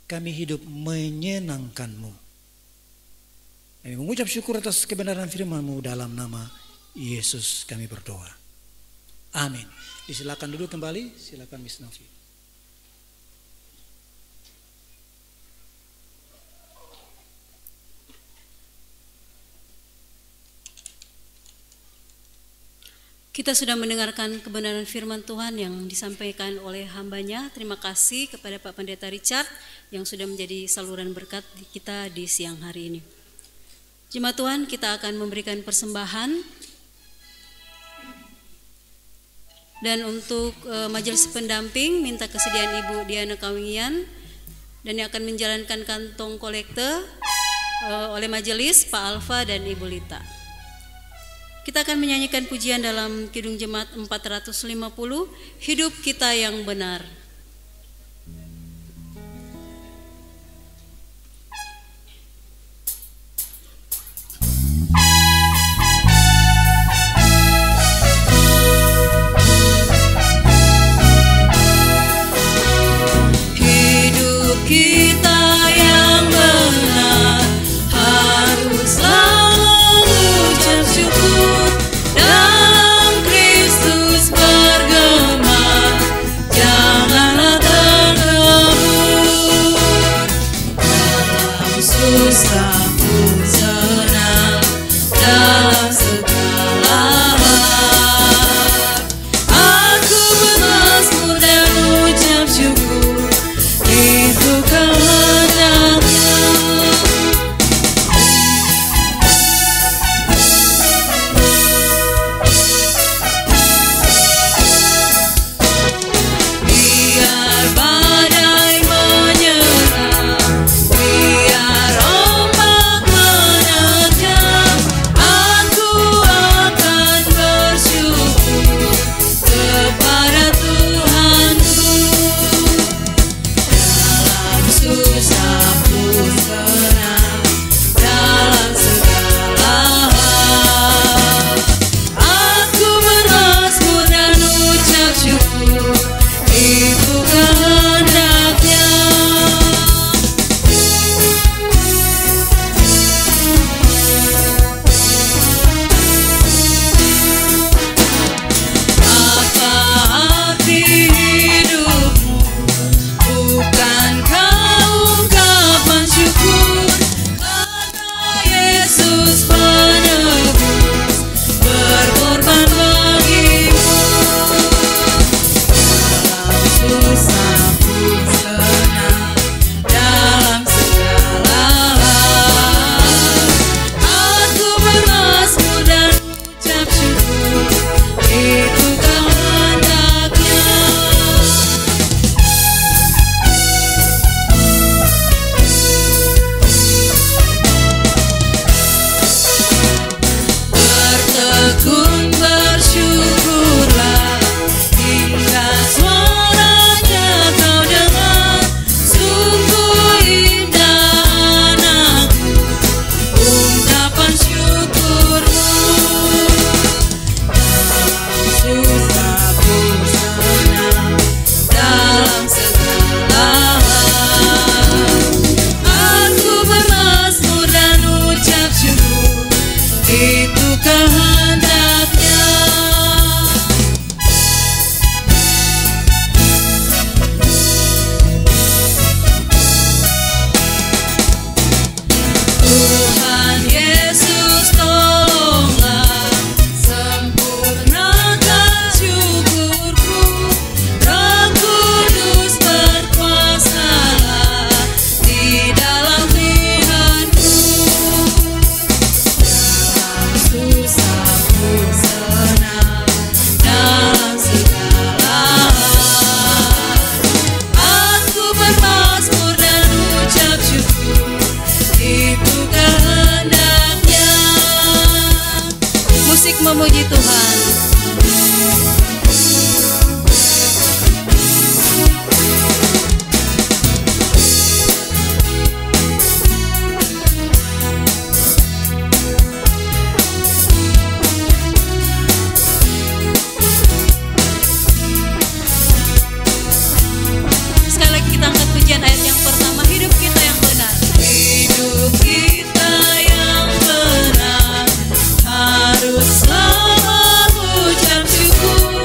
kami hidup menyenangkan-Mu. Kami mengucap syukur atas kebenaran firman-Mu, dalam nama Yesus kami berdoa. Amin. Disilakan duduk kembali, silakan Miss Novi. Kita sudah mendengarkan kebenaran firman Tuhan yang disampaikan oleh hambanya. Terima kasih kepada Pak Pendeta Richard yang sudah menjadi saluran berkat kita di siang hari ini. Jemaat Tuhan, kita akan memberikan persembahan. Dan untuk majelis pendamping, minta kesediaan Ibu Diana Kawengian. Dan yang akan menjalankan kantong kolekte oleh majelis Pak Alfa dan Ibu Lita. Kita akan menyanyikan pujian dalam Kidung Jemaat 450, Hidup Kita Yang Benar. Hidup kita yang benar harus selalu ucap syukur, dalam Kristus bergema, janganlah terkebur. Dalam susah pun senang, dalam segala hal aku bermazmur dan ucap syukur, itu kehendaknya. Biar badai menyerang, biar ombak menerjang, aku akan bersyukur kepada Tuhanku. Dalam susah pun senang, dalam segala hal aku bermazmur dan ucap syukur, itu kehendaknya. Apa arti hidupmu? Bukan kau ungkapan syukur karena Yesus penebus berkorban bagimu. Dalam susah pun senang, dalam segala hal aku bermazmur dan ucap syukur, itu kehendaknya. Bertekun bersyukurlah, hingga suaranya kau dengar. Sungguh indah anakku, ungkapan syukurmu. Dalam susah pun senang, dalam segala hal aku bermazmur dan ucap syukur, itu kehendaknya. Tuhan Yesus tolonglah, sempurnakan syukurku. Roh Kudus berkuasalah di dalam lihanku. Dalam susah pun senang, dalam segala hal aku bermazmur dan ucap syukur, itu kehendaknya. Musik memuji Tuhan. Sekali lagi kita angkat pujian ayat yang pertama, hidup kita yang benar. Hidup kita yang benar harus selalu ucap syukur,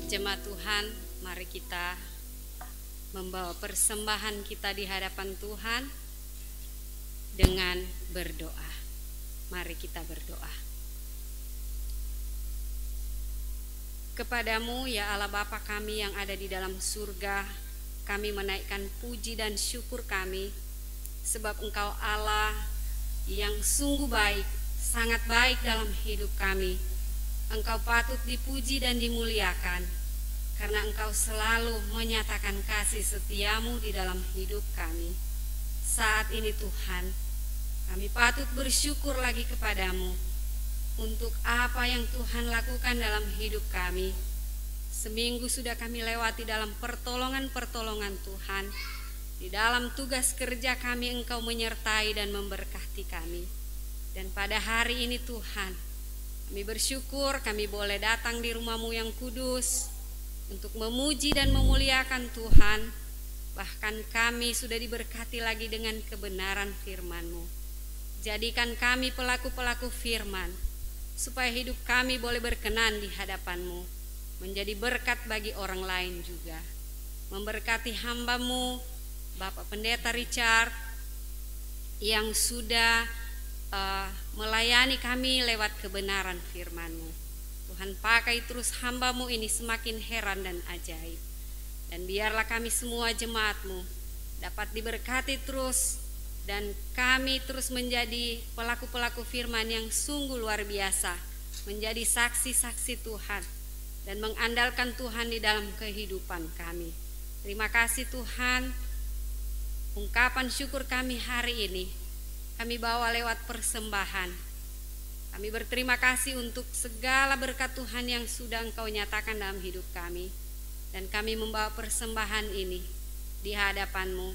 Jemaat Tuhan, mari kita membawa persembahan kita di hadapan Tuhan dengan berdoa. Mari kita berdoa. Kepadamu ya Allah Bapa kami yang ada di dalam surga, kami menaikkan puji dan syukur kami, sebab Engkau Allah yang sungguh baik, sangat baik dalam hidup kami. Engkau patut dipuji dan dimuliakan, karena Engkau selalu menyatakan kasih setiamu di dalam hidup kami. Saat ini Tuhan, kami patut bersyukur lagi kepadamu untuk apa yang Tuhan lakukan dalam hidup kami. Seminggu sudah kami lewati dalam pertolongan-pertolongan Tuhan. Di dalam tugas kerja kami Engkau menyertai dan memberkati kami. Dan pada hari ini Tuhan, kami bersyukur kami boleh datang di rumah-Mu yang kudus untuk memuji dan memuliakan Tuhan. Bahkan kami sudah diberkati lagi dengan kebenaran firman-Mu. Jadikan kami pelaku-pelaku firman, supaya hidup kami boleh berkenan di hadapan-Mu, menjadi berkat bagi orang lain juga. Memberkati hamba-Mu, Bapak Pendeta Richard, yang sudah melayani kami lewat kebenaran firman-Mu. Tuhan, pakai terus hamba-Mu ini semakin heran dan ajaib. Dan biarlah kami semua jemaat-Mu dapat diberkati terus, dan kami terus menjadi pelaku-pelaku firman yang sungguh luar biasa, menjadi saksi-saksi Tuhan dan mengandalkan Tuhan di dalam kehidupan kami. Terima kasih Tuhan. Ungkapan syukur kami hari ini kami bawa lewat persembahan. Kami berterima kasih untuk segala berkat Tuhan yang sudah Engkau nyatakan dalam hidup kami. Dan kami membawa persembahan ini di hadapan-Mu.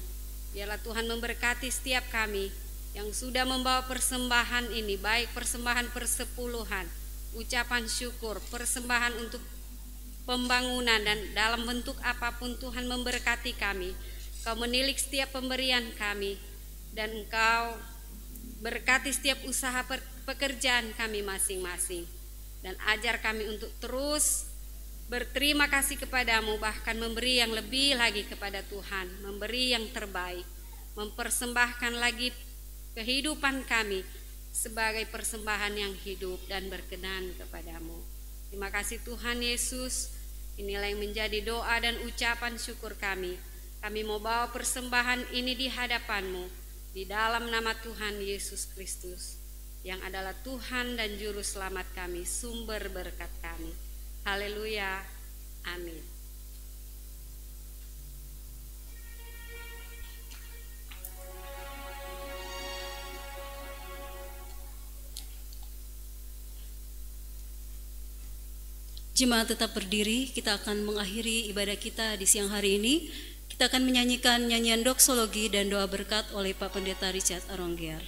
Biarlah Tuhan memberkati setiap kami yang sudah membawa persembahan ini, baik persembahan persepuluhan, ucapan syukur, persembahan untuk pembangunan, dan dalam bentuk apapun Tuhan memberkati kami. Engkau menilik setiap pemberian kami, dan Engkau berkati setiap usaha pekerjaan kami masing-masing, dan ajar kami untuk terus berterima kasih kepadamu, bahkan memberi yang lebih lagi kepada Tuhan, memberi yang terbaik, mempersembahkan lagi kehidupan kami sebagai persembahan yang hidup dan berkenan kepadamu. Terima kasih Tuhan Yesus. Inilah yang menjadi doa dan ucapan syukur kami. Kami mau bawa persembahan ini di hadapan-Mu, di dalam nama Tuhan Yesus Kristus, yang adalah Tuhan dan Juru Selamat kami, sumber berkat kami. Haleluya, amin. Jemaat tetap berdiri, kita akan mengakhiri ibadah kita di siang hari ini. Kita akan menyanyikan nyanyian doksologi dan doa berkat oleh Pak Pendeta Richard Aronggear.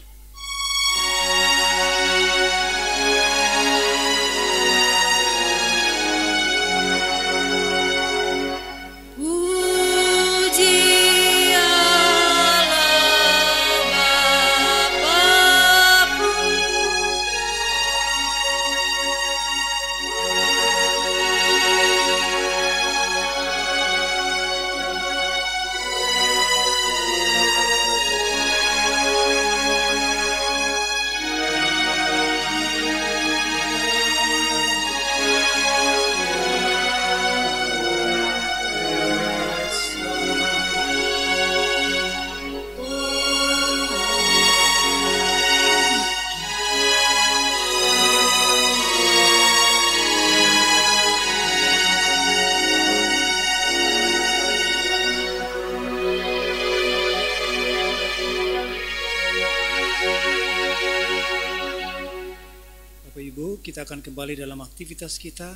Kita akan kembali dalam aktivitas kita.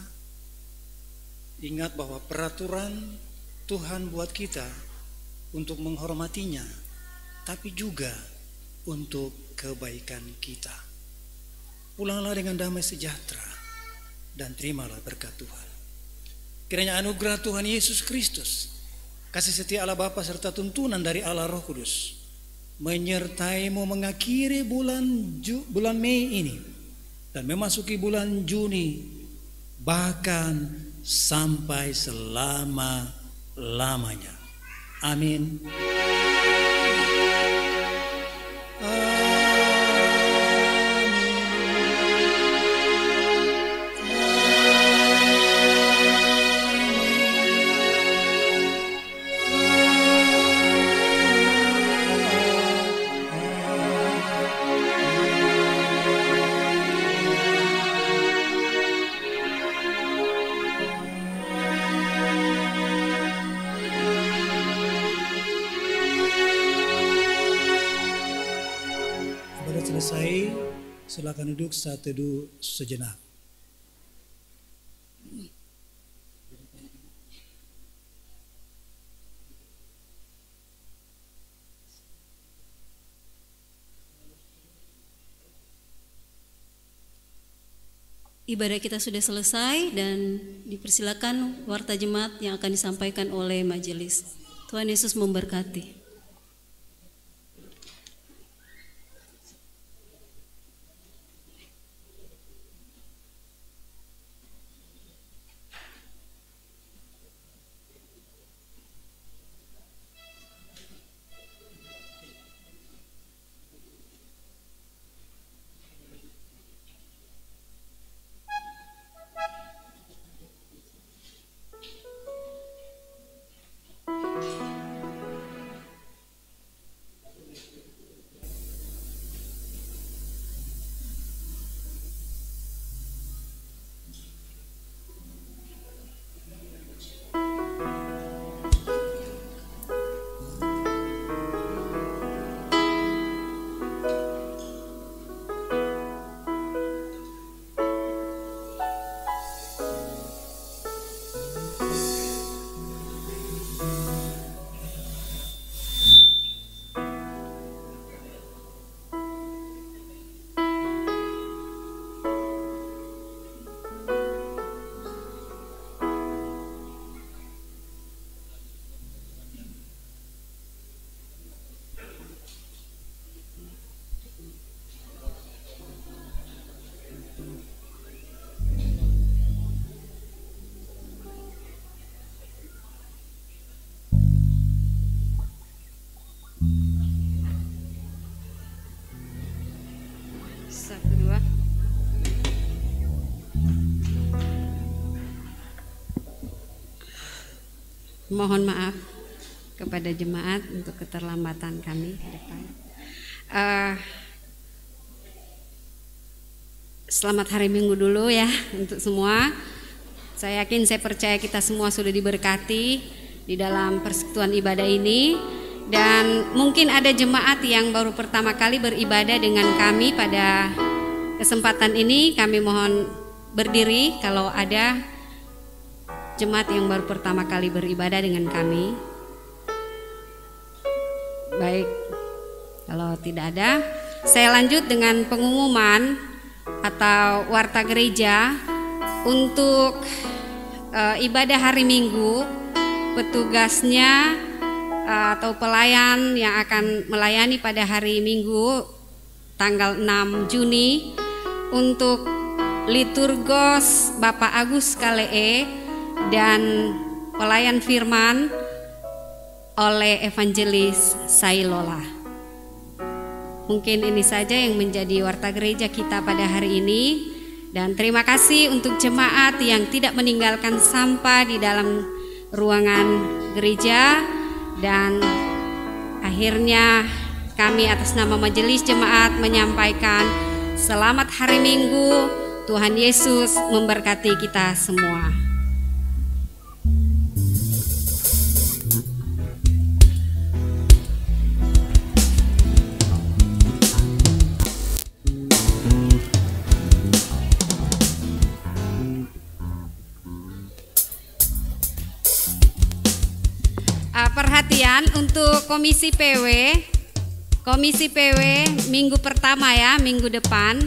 Ingat bahwa peraturan Tuhan buat kita untuk menghormatinya, tapi juga untuk kebaikan kita. Pulanglah dengan damai sejahtera dan terimalah berkat Tuhan. Kiranya anugerah Tuhan Yesus Kristus, kasih setia Allah Bapa serta tuntunan dari Allah Roh Kudus menyertaimu mengakhiri bulan Mei ini dan memasuki bulan Juni, bahkan sampai selama-lamanya. Amin. Selesai, silakan duduk saat teduh sejenak. Ibadah kita sudah selesai dan dipersilakan warta jemaat yang akan disampaikan oleh majelis. Tuhan Yesus memberkati. Satu, dua. Mohon maaf kepada jemaat untuk keterlambatan kami ke depan. Selamat hari Minggu dulu ya untuk semua. Saya yakin, saya percaya kita semua sudah diberkati di dalam persekutuan ibadah ini. Dan mungkin ada jemaat yang baru pertama kali beribadah dengan kami pada kesempatan ini. Kami mohon berdiri kalau ada jemaat yang baru pertama kali beribadah dengan kami. Baik, kalau tidak ada, saya lanjut dengan pengumuman atau warta gereja untuk ibadah hari Minggu. Petugasnya atau pelayan yang akan melayani pada hari Minggu tanggal 6 Juni untuk liturgos Bapak Agus Kalee dan pelayan firman oleh Evangelis Sailola. Mungkin ini saja yang menjadi warta gereja kita pada hari ini, dan terima kasih untuk jemaat yang tidak meninggalkan sampah di dalam ruangan gereja. Dan akhirnya kami atas nama majelis jemaat menyampaikan selamat hari Minggu. Tuhan Yesus memberkati kita semua. Perhatian untuk Komisi PW minggu pertama ya, minggu depan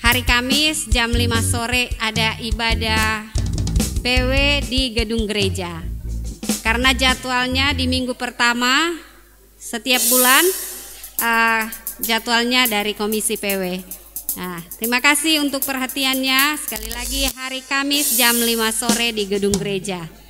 hari Kamis jam 5 sore ada ibadah PW di gedung gereja. Karena jadwalnya di minggu pertama setiap bulan jadwalnya dari Komisi PW. Nah, terima kasih untuk perhatiannya. Sekali lagi hari Kamis jam 5 sore di gedung gereja.